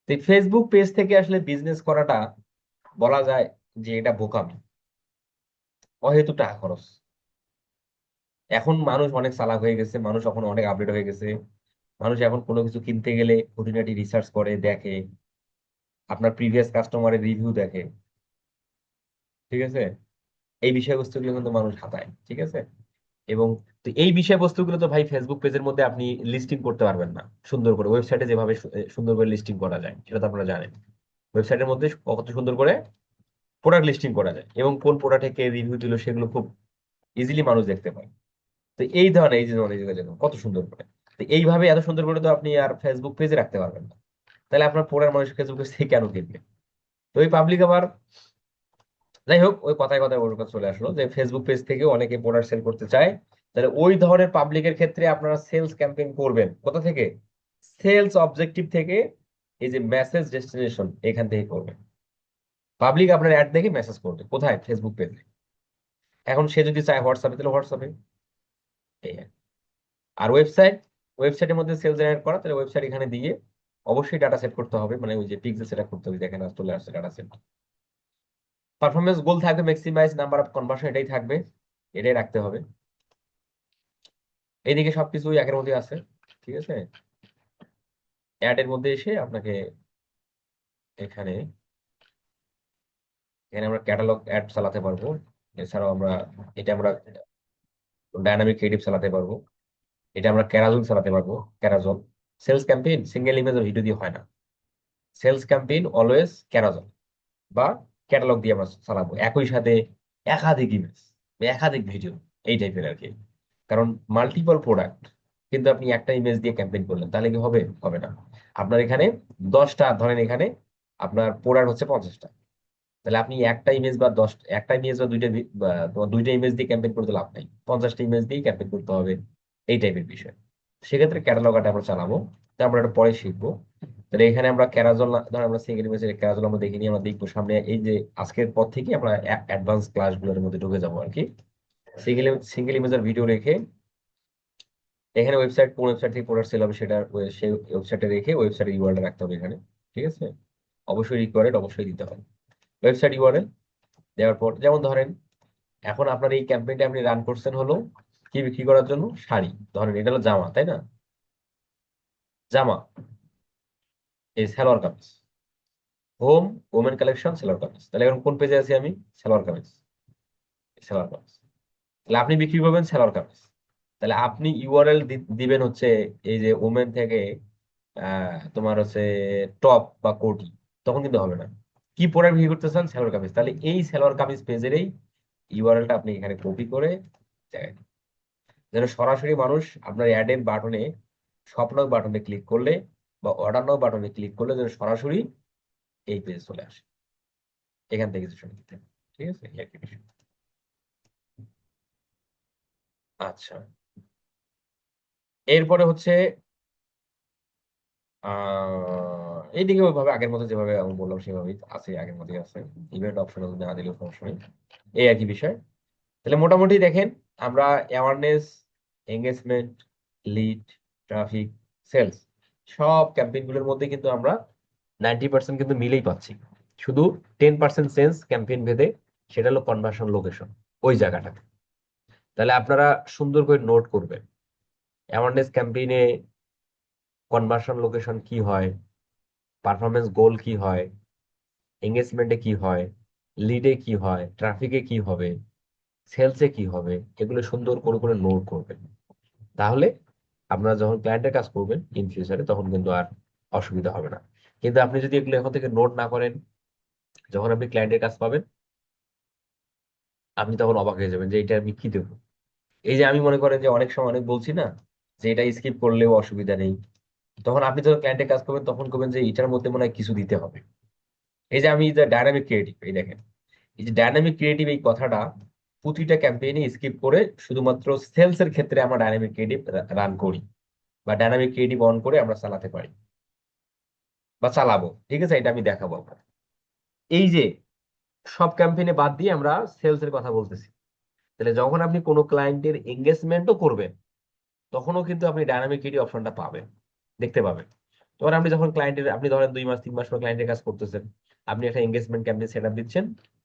তো ফেসবুক পেজ থেকে আসলে বিজনেস করাটা বলা যায় যে এটা বোকামি, অহেতুক টাকা খরচ। এখন মানুষ অনেক চালাক হয়ে গেছে, মানুষ এখন অনেক আপডেট হয়ে গেছে। মানুষ এখন কোনো কিছু কিনতে গেলে খুঁটিনাটি রিসার্চ করে দেখে, আপনার প্রিভিয়াস কাস্টমারের রিভিউ দেখে। ঠিক আছে, এই বিষয়বস্তুগুলো কিন্তু মানুষ হাতায়। ঠিক আছে, এবং তো এই বিষয়বস্তুগুলো তো ভাই ফেসবুক পেজের মধ্যে আপনি লিস্টিং করতে পারবেন না সুন্দর করে, ওয়েবসাইটে যেভাবে সুন্দর করে লিস্টিং করা যায় সেটা তো আপনারা জানেন। ওয়েবসাইটের মধ্যে কত সুন্দর করে প্রোডাক্ট লিস্টিং করা যায়, এবং কোন প্রোডাক্টে কে রিভিউ দিল সেগুলো খুব ইজিলি মানুষ দেখতে পায়। তো এই ধরনের, এই যে নলেজ কত সুন্দর করে, তো এইভাবে এত সুন্দর করে তো আপনি আর ফেসবুক পেজে রাখতে পারবেন না। তাহলে আপনার পড়ার মানুষ ফেসবুক পেজ থেকে কেন কিনবে? তো ওই পাবলিক আবার, যাই হোক, ওই কথায় কথায় ওর কথা চলে আসলো যে ফেসবুক পেজ থেকে অনেকে প্রোডাক্ট সেল করতে চায়। তাহলে ওই ধরনের পাবলিকের ক্ষেত্রে আপনারা সেলস ক্যাম্পেইন করবেন কোথা থেকে? সেলস অবজেক্টিভ থেকে, এই যে মেসেজ ডেস্টিনেশন, এখান থেকে করবেন। পাবলিক আপনার অ্যাড দেখে মেসেজ করবে কোথায়? ফেসবুক পেজে। এখন সে যদি চায় হোয়াটসঅ্যাপে, তাহলে হোয়াটসঅ্যাপে। এই আর আর ওয়েবসাইট, ওয়েবসাইটের মধ্যে সেলস জেনারেট করা, তাহলে ওয়েবসাইট এখানে দিয়ে অবশ্যই ডাটা সেট করতে হবে, মানে ওই যে পিক্সেল সেট করতে হবে, দেখেন আজ চলে আসছে ডাটা সেট। পারফরমেন্স গোল থাকবে, ম্যাক্সিমাইজ নাম্বার অফ কনভার্সন, এটাই থাকবে, এটাই রাখতে হবে। এইদিকে সবকিছুই একের মধ্যে আছে। ঠিক আছে, অ্যাড এর মধ্যে এসে আপনাকে এখানে, এখানে আমরা ক্যাটালগ অ্যাড চালাতে পারবো। এছাড়াও আমরা, এটা আমরা ডাইনামিক ক্রিয়েটিভ চালাতে পারবো, এটা আমরা ক্যারাজল চালাতে পারবো। Carousel sales campaign single image video দিয়ে হয় না, সেলস ক্যাম্পেইন অলওয়েজ ক্যারাজল বা ক্যাটালগ দিয়ে আমরা চালাবো, একই সাথে একাধিক ইমেজ, একাধিক ভিডিও, এই টাইপের আর কি। কারণ মাল্টিপল প্রোডাক্ট, কিন্তু আপনি একটা ইমেজ দিয়ে ক্যাম্পেইন করলেন তাহলে কি হবে? হবে না। আপনার এখানে 10টা, ধরেন এখানে আপনার প্রোডাক্ট হচ্ছে 50টা, তাহলে আপনি একটা ইমেজ বা 10, একটা ইমেজ বা দুইটা তোমার দুইটা ইমেজ দিয়ে ক্যাম্পেইন করতে লাভ নাই, 50টা ইমেজ দিয়ে ক্যাম্পেইন করতে হবে, এই টাইপের বিষয়। সেক্ষেত্রে ক্যাটালগ আমরা চালাবো, তা আমরা এটা পরে শিখবো। তাহলে এখানে আমরা ক্যারাজল, ধর আমরা সিঙ্গেল ইমেজের ক্যারাজল আমরা দেখে নিই, আমরা দেখবো সামনে এই যে আজকের পর থেকে আমরা অ্যাডভান্স ক্লাসগুলোর মধ্যে ঢুকে যাবো আর কি। সিঙ্গেল সিঙ্গেল ইমেজের ভিডিও রেখে এখানে ওয়েবসাইট, কোন ওয়েবসাইট থেকে প্রোডাক্ট সেল হবে সেটা সেই ওয়েবসাইটে রেখে ওয়েবসাইটের ইউআরএল রাখতে হবে এখানে। ঠিক আছে, অবশ্যই রিকোয়ার্ড অবশ্যই দিতে হবে ওয়েবসাইট ইউআরএল। দেওয়ার পর যেমন ধরেন এখন আপনার এই ক্যাম্পেইনটা আপনি রান করছেন হলো কি বিক্রি করার জন্য? শাড়ি। ধরেন এটা হলো জামা, তাই না? জামা, এই salwar kameez, home, women collection, salwar kameez. তাহলে এখন কোন পেজে আছি আমি? সালোয়ার কামিজ, সালোয়ার কামিজ। তাহলে আপনি বিক্রি করবেন সালোয়ার কামিজ। তাহলে আপনি ইউআরএল দিবেন হচ্ছে এই যে ওমেন থেকে তোমার হচ্ছে টপ বা কোটি, তখন কিন্তু হবে না। কি প্রোডাক্ট বিক্রি করতে চান? সালোয়ার কামিজ। তাহলে এই সালোয়ার কামিজ পেজেরই ইউআরএলটা আপনি এখানে কপি করে জায়গায় দিন। যেন সরাসরি মানুষ আপনার অ্যাডের বাটনে, শপ নাও বাটনে ক্লিক করলে বা অর্ডার নাও বাটনে ক্লিক করলে যেন সরাসরি এই পেজ চলে আসে, এখান থেকে কিছু দিতে হবে। ঠিক আছে, এই একই বিষয়। আচ্ছা, এরপরে হচ্ছে এইদিকে ওইভাবে আগের মতো যেভাবে আমি বললাম সেভাবেই আছে, আগের মতোই আছে। ইভেন্ট অপশন না দিলেও সমস্যা নেই, এই একই বিষয়। তাহলে মোটামুটি দেখেন, আমরা awareness, engagement, lead, traffic, sales, সব ক্যাম্পেইন গুলোর মধ্যে কিন্তু আমরা 90% কিন্তু মিলেই পাচ্ছি। শুধু 10% চেঞ্জ ক্যাম্পেইন ভেদে, সেটা হলো কনভার্সন লোকেশন, ওই জায়গাটাতে। তাহলে আপনারা সুন্দর করে নোট করবেন, অ্যাওয়ারনেস ক্যাম্পেইনে কনভার্সন লোকেশন কি হয়, পারফরমেন্স গোল কি হয়, এঙ্গেজমেন্টে কি হয়, লিডে কি হয়, ট্রাফিকে কি হবে, সেলসে কি হবে, এগুলো সুন্দর করে করে নোট করবেন। তাহলে আপনারা যখন ক্লায়েন্টের কাজ করবেন ইন ফিউচারে, তখন কিন্তু আর অসুবিধা হবে না। কিন্তু আপনি যদি এগুলো এখন থেকে নোট না করেন, যখন আপনি ক্লায়েন্টের কাজ পাবেন, আপনি তখন অবাক হয়ে যাবেন যে এটা আমি কি দেবো। এই যে আমি মনে করেন যে অনেক সময় অনেক বলছি না যে এটা স্কিপ করলেও অসুবিধা নেই, তখন আপনি যখন ক্লায়েন্টের কাজ করবেন তখন করবেন যে এটার মধ্যে মনে হয় কিছু দিতে হবে। এই যে আমি যে ডায়নামিক ক্রিয়েটিভ, এই দেখেন, এই যে ডায়নামিক ক্রিয়েটিভ এই কথাটা প্রতিটা ক্যাম্পেইনে স্কিপ করে শুধুমাত্র সেলস এর ক্ষেত্রে আমরা ডায়নামিক ক্রিয়েটিভ রান করি বা ডায়নামিক ক্রিয়েটিভ অন করে আমরা চালাতে পারি বা চালাবো। ঠিক আছে, এটা আমি দেখাবো আপনাকে। এই যে সব ক্যাম্পেইনে বাদ দিয়ে আমরা সেলস এর কথা বলতেছি। তাহলে যখন আপনি কোনো ক্লায়েন্টের এঙ্গেজমেন্টও করবেন, তখনও কিন্তু আপনি ডায়নামিক ক্রিয়েটিভ অপশনটা পাবেন, দেখতে পাবেন। তখন আপনি যখন ক্লায়েন্টের, আপনি ধরেন 2 মাস 3 মাস পর ক্লায়েন্টের কাজ করতেছেন, আপনি একটা এঙ্গেজমেন্ট ক্যাম্পেইন সেট আপ দিচ্ছেন,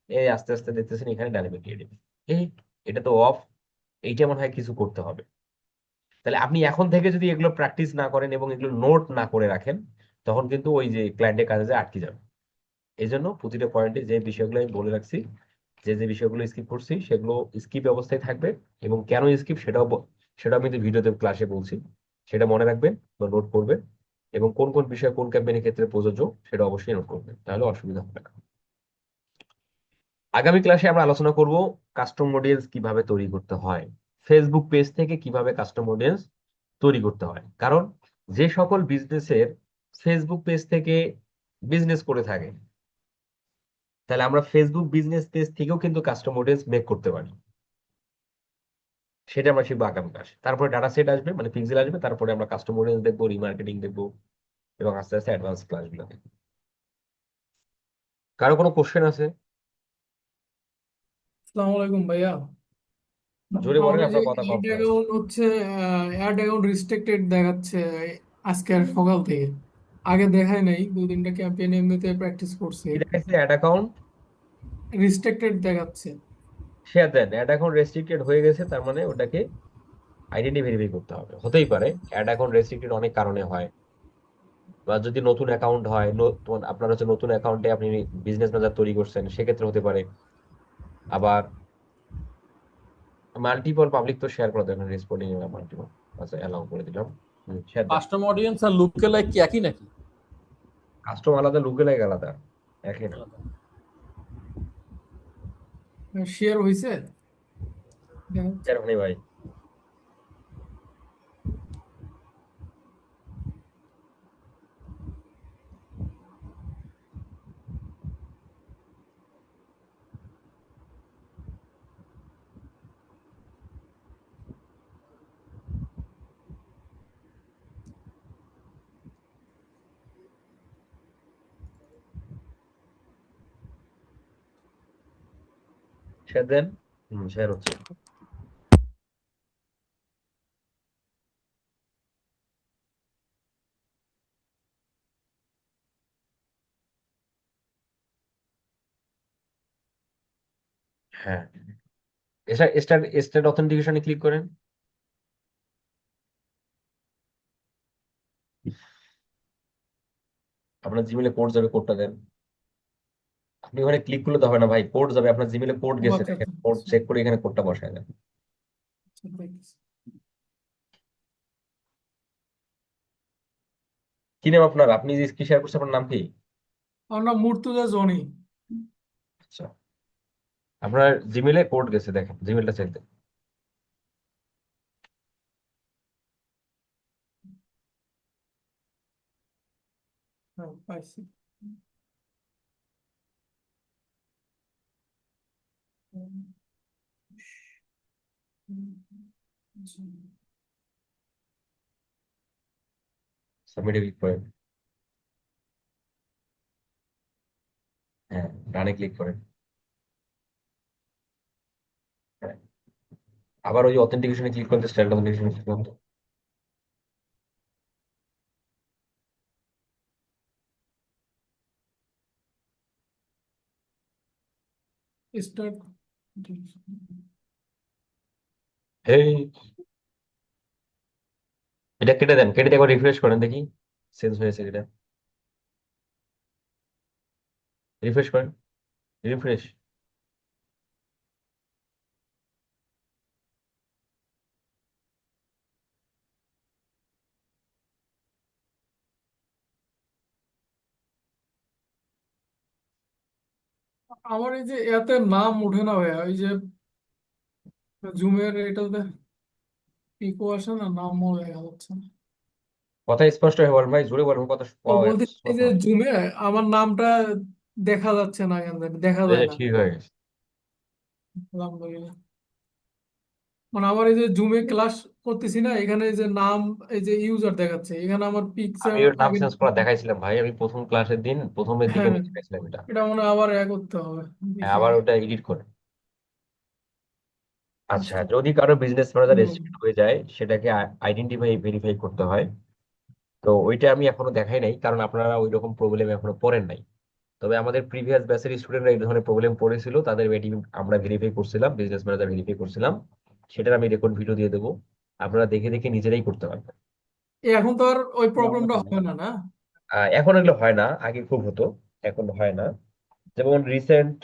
এই আস্তে আস্তে দেখতেছেন এখানে ডায়নামিক ক্রিয়েটিভ, এই এটা তো অফ, এইটা মনে হয় কিছু করতে হবে। তাহলে আপনি এখন থেকে যদি এগুলো প্র্যাকটিস না করেন এবং এগুলো নোট না করে রাখেন, তখন কিন্তু ওই যে ক্লায়েন্টের কাজে যে আটকে যাবে। এই জন্য প্রতিটা পয়েন্টে যে বিষয়গুলো আমি বলে রাখছি, যে যে বিষয়গুলো স্কিপ করছি সেগুলো স্কিপ অবস্থায় থাকবে। এবং কেন স্কিপ সেটাও সেটা আমি ভিডিওতে ক্লাসে বলছি, সেটা মনে রাখবেন বা নোট করবেন। এবং কোন কোন বিষয় কোন ক্যাম্পেইনের ক্ষেত্রে প্রযোজ্য সেটা অবশ্যই নোট করবেন, তাহলে অসুবিধা হবে না। আগামী ক্লাসে আমরা আলোচনা করব কাস্টম অডিয়েন্স কিভাবে তৈরি করতে হয়, ফেসবুক পেজ থেকে কিভাবে কাস্টম অডিয়েন্স তৈরি করতে হয়। কারণ যে সকল বিজনেসের ফেসবুক পেজ থেকে বিজনেস করে থাকে, তাহলে আমরা ফেসবুক বিজনেস পেজ থেকেও কিন্তু কাস্টম অডিয়েন্স মেক করতে পারি। সেটা আমরা শিখবো আগামী ক্লাসে। তারপরে ডাটা সেট আসবে, মানে পিক্সেল আসবে, তারপরে আমরা কাস্টম অডিয়েন্স দেখবো, রিমার্কেটিং দেখবো, এবং আস্তে আস্তে অ্যাডভান্স ক্লাসগুলো দেখবো। কারো কোনো কোশ্চেন আছে? আসসালামু আলাইকুম ভাইয়া। জোরে আমার বলেন, এই যে আপনার কথা কম অ্যাড শোনা যাচ্ছে। অ্যাকাউন্ট হচ্ছে অ্যাড অ্যাকাউন্ট রিস্ট্রিক্টেড দেখাচ্ছে আজকে আর সকাল থেকে। আগে দেখায় নাই, 2-3টা ক্যাম্পেইন এমনিতে প্র্যাকটিস করছি। কি দেখাচ্ছে? অ্যাড অ্যাকাউন্ট রিস্ট্রিক্টেড দেখাচ্ছে। শেয়ার দেন, অ্যাড অ্যাকাউন্ট রেস্ট্রিক্টেড হয়ে গেছে, তার মানে ওটাকে আইডেন্টি ভেরিফাই করতে হবে। হতেই পারে অ্যাড অ্যাকাউন্ট রেস্ট্রিক্টেড অনেক কারণে হয়, বা যদি নতুন অ্যাকাউন্ট হয়, আপনার হচ্ছে নতুন অ্যাকাউন্টে আপনি বিজনেস ম্যানেজার তৈরি করছেন, সেক্ষেত্রে হতে পারে। আবার মাল্টিপল পাবলিক তো শেয়ার করা দেবেন, রেসপন্ডিং মাল্টিপল, আচ্ছা অ্যালাউ করে দিলাম, শেয়ার দেন। কাস্টম অডিয়েন্স আর লুক লাইক কি একই নাকি? কাস্টম আলাদা, লুকেলাইক আলাদা, একই না। আলাদা। শেয়ার হয়েছে। শেয়ার হয়নি ভাই। শেয়ার দেন। শেয়ার হচ্ছে। হ্যাঁ, স্টার্ট স্টার্ট অথেন্টিকেশনে ক্লিক করেন। আপনার জিমেলে কোড যাবে, কোডটা দেন। আপনি ওখানে ক্লিক করলে তো হবে না ভাই, কোড যাবে, আপনার জিমেলে কোড ও গেছে, আচ্ছা দেখেন আচ্ছা কোড আচ্ছা চেক করে এখানে কোডটা বসায় দেন। আচ্ছা, দেখতেছি। কি নাম আপনার, আপনি যে কি শেয়ার করছেন, আপনার নাম কি? আমার নাম মুর্তুজা জনি। আচ্ছা, আপনার জিমেলে কোড গেছে, দেখেন জিমেলটা চেক দেন। হ্যাঁ, পাইছি। সাবমিটে ক্লিক করেন। হ্যাঁ, ডানে ক্লিক করেন। হ্যাঁ, আবার ওই অথেন্টিকেশনে ক্লিক করতে, স্টাইল অথেন্টিকেশনে ক্লিক করতে। স্টার্ট। এই, এটা কেটে দেন, কেটে দিয়ে একবার রিফ্রেশ করেন দেখি চেঞ্জ হয়েছে কিনা। রিফ্রেশ করেন, রিফ্রেশ। আমার এই যে এতে নাম উঠে না ভাইয়া, ওই যে জুমের এটাতে পিকো আসে না, নামও দেখা যাচ্ছে না। কথা স্পষ্ট হয়ে বলেন ভাই, জোরে বলেন, কথা ও বলতে এই যে শোনা। জুমে আমার নামটা দেখা যাচ্ছে না, এখান থেকে দেখা এই যায় যে না। ঠিক হয়ে গেছে। আলহামদুলিল্লাহ। মানে আমার এই যে জুমে ক্লাস করতেছি না, এখানে এই যে নাম, এই যে ইউজার দেখাচ্ছে, এখানে আমার আমি পিকচার ওর নাম আগে। চেঞ্জ করা দেখাইছিলাম ভাই, আমি প্রথম ক্লাসের দিন প্রথমের দিকে হ্যাঁ, আমি দেখাইছিলাম এটা। এটা মনে হয় আবার করতে হবে, হ্যাঁ, দেখি। আবার ওটা এডিট করে। আচ্ছা, বুঝতে- যদি কারো বিজনেস ম্যানেজার হুম। রেজিস্ট্রেশন হয়ে যায়, সেটাকে আইডেন্টিফাই ভেরিফাই করতে হয়। তো ওইটা আমি এখনো দেখাই নাই, কারণ আপনারা ওই রকম প্রবলেম এখনো পড়েন নাই। তবে আমাদের প্রিভিয়াস ব্যাচের স্টুডেন্টরা এই ধরনের প্রবলেম পড়েছিল, তাদের ওয়েটিং আমরা ভেরিফাই করছিলাম, বিজনেস ম্যানেজার ভেরিফাই করছিলাম। সেটার আমি রেকর্ড ভিডিও দিয়ে দেবো, আপনারা দেখে দেখে নিজেরাই করতে পারবেন। এখন তো আর ওই প্রবলেমটা হয় না, না? এখন এগুলো হয় না, আগে খুব হতো, এখন হয় না। যেমন রিসেন্ট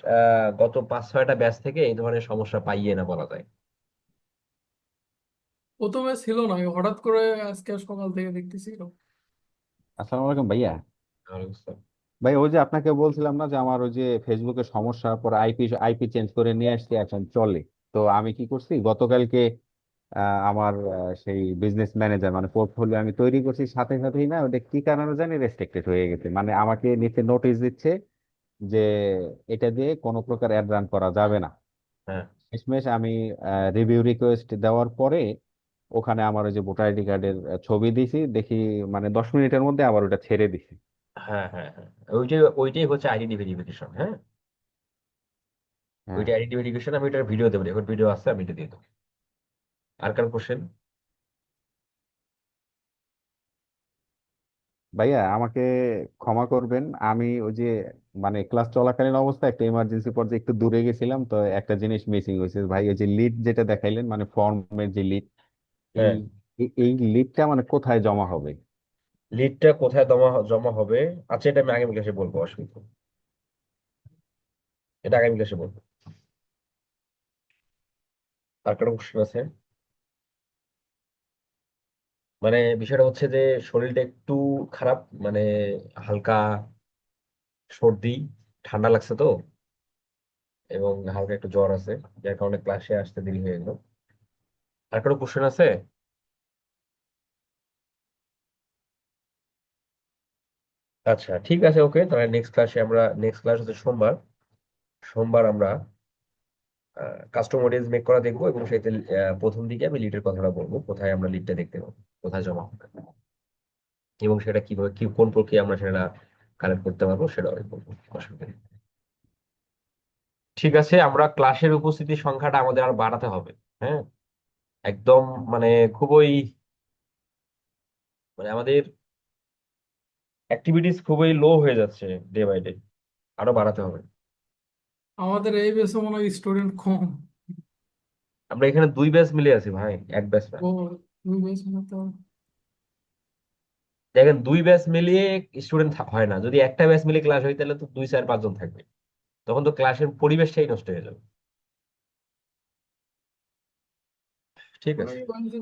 গত 5-6টা ব্যাচ থেকে এই ধরনের সমস্যা পাইয়ে না বলা যায়। প্রথমে ছিল না, হঠাৎ করে আজকে সকাল থেকে দেখতেছি এরকম। আসসালামু আলাইকুম ভাইয়া। ওয়ালাইকুম আসসালাম। ভাই ওই যে আপনাকে বলছিলাম না যে আমার ওই যে ফেসবুকের সমস্যা, পরে আইপি চেঞ্জ করে নিয়ে আসছি, এখন চলে। তো আমি কি করছি গতকালকে, আমার সেই বিজনেস ম্যানেজার মানে পোর্টফোলিও আমি তৈরি করছি, সাথে সাথেই না ওটা কি কারণে জানি রেস্ট্রিক্টেড হয়ে গেছে, মানে আমাকে নিচে নোটিশ দিচ্ছে যে এটা দিয়ে কোনো প্রকার অ্যাড রান করা যাবে না। হ্যাঁ, শেষমেশ আমি রিভিউ রিকোয়েস্ট দেওয়ার পরে ওখানে আমার ওই যে ভোটার আইডি কার্ডের ছবি দিছি, দেখি মানে 10 মিনিটের মধ্যে আবার ওটা ছেড়ে দিছি। হ্যাঁ, হ্যাঁ, হ্যাঁ, ওইটাই ওইটাই হচ্ছে আইডেন্টি ভেরিফিকেশন। হ্যাঁ, হ্যাঁ ওইটা আইডেন্টি ভেরিফিকেশন, আমি এটার ভিডিও দেবো, এখন ভিডিও আছে, আমি এটা দিয়ে দেবো। আর কার কোশ্চেন? ভাইয়া, আমাকে ক্ষমা করবেন, আমি ওই যে মানে ক্লাস চলাকালীন অবস্থায় একটা ইমার্জেন্সি পর্যায়ে একটু দূরে গেছিলাম, তো একটা জিনিস মিসিং হয়েছে ভাই। ওই যে লিড যেটা দেখাইলেন মানে ফর্মের যে লিড, এই হ্যাঁ, এই লিডটা মানে কোথায় জমা হবে? লিডটা কোথায় জমা জমা হবে? আচ্ছা, এটা আমি আগামী ক্লাসে বলবো, অসুবিধা নেই। এটা আগামী ক্লাসে বলবো। আর কারো কোশ্চেন আছে? মানে বিষয়টা হচ্ছে যে শরীরটা একটু খারাপ, মানে হালকা সর্দি, ঠান্ডা লাগছে তো, এবং হালকা একটু জ্বর আছে, যার কারণে ক্লাসে আসতে দেরি হয়ে গেল। আর কারো কোশ্চেন আছে? আচ্ছা, ঠিক আছে, ওকে, তাহলে নেক্সট ক্লাস হচ্ছে সোমবার। সোমবার আমরা কাস্টম অডিয়েন্স মেক করা দেখবো, এবং সেতে প্রথম দিকে আমি লিডের কথাটা বলবো, কোথায় আমরা লিডটা দেখতে পাবো, কোথায় জমা হবে, এবং সেটা কিভাবে কি কোন প্রক্রিয়া আমরা সেটা কালেক্ট করতে পারবো, সেটা আমি বলবো, অসুবিধা নেই। ঠিক আছে, আমরা ক্লাসের উপস্থিতির সংখ্যাটা আমাদের আর বাড়াতে হবে। হ্যাঁ, একদম, মানে খুবই, মানে আমাদের অ্যাক্টিভিটিস খুবই লো হয়ে যাচ্ছে ডে বাই ডে, আরো বাড়াতে হবে। আমাদের এই বেসে মনে হয় স্টুডেন্ট কম। আমরা এখানে 2 ব্যাচ মিলে আছি ভাই, এক ব্যাচ না। ও, দুই বেস হতে হবে। দেখেন 2 ব্যাচ মিলিয়ে স্টুডেন্ট হয় না, যদি একটা ব্যাচ মিলিয়ে ক্লাস হয় তাহলে তো 2 4 5 জন থাকবে, তখন তো ক্লাসের পরিবেশটাই নষ্ট হয়ে যাবে। ঠিক মানে আছে। ওই যে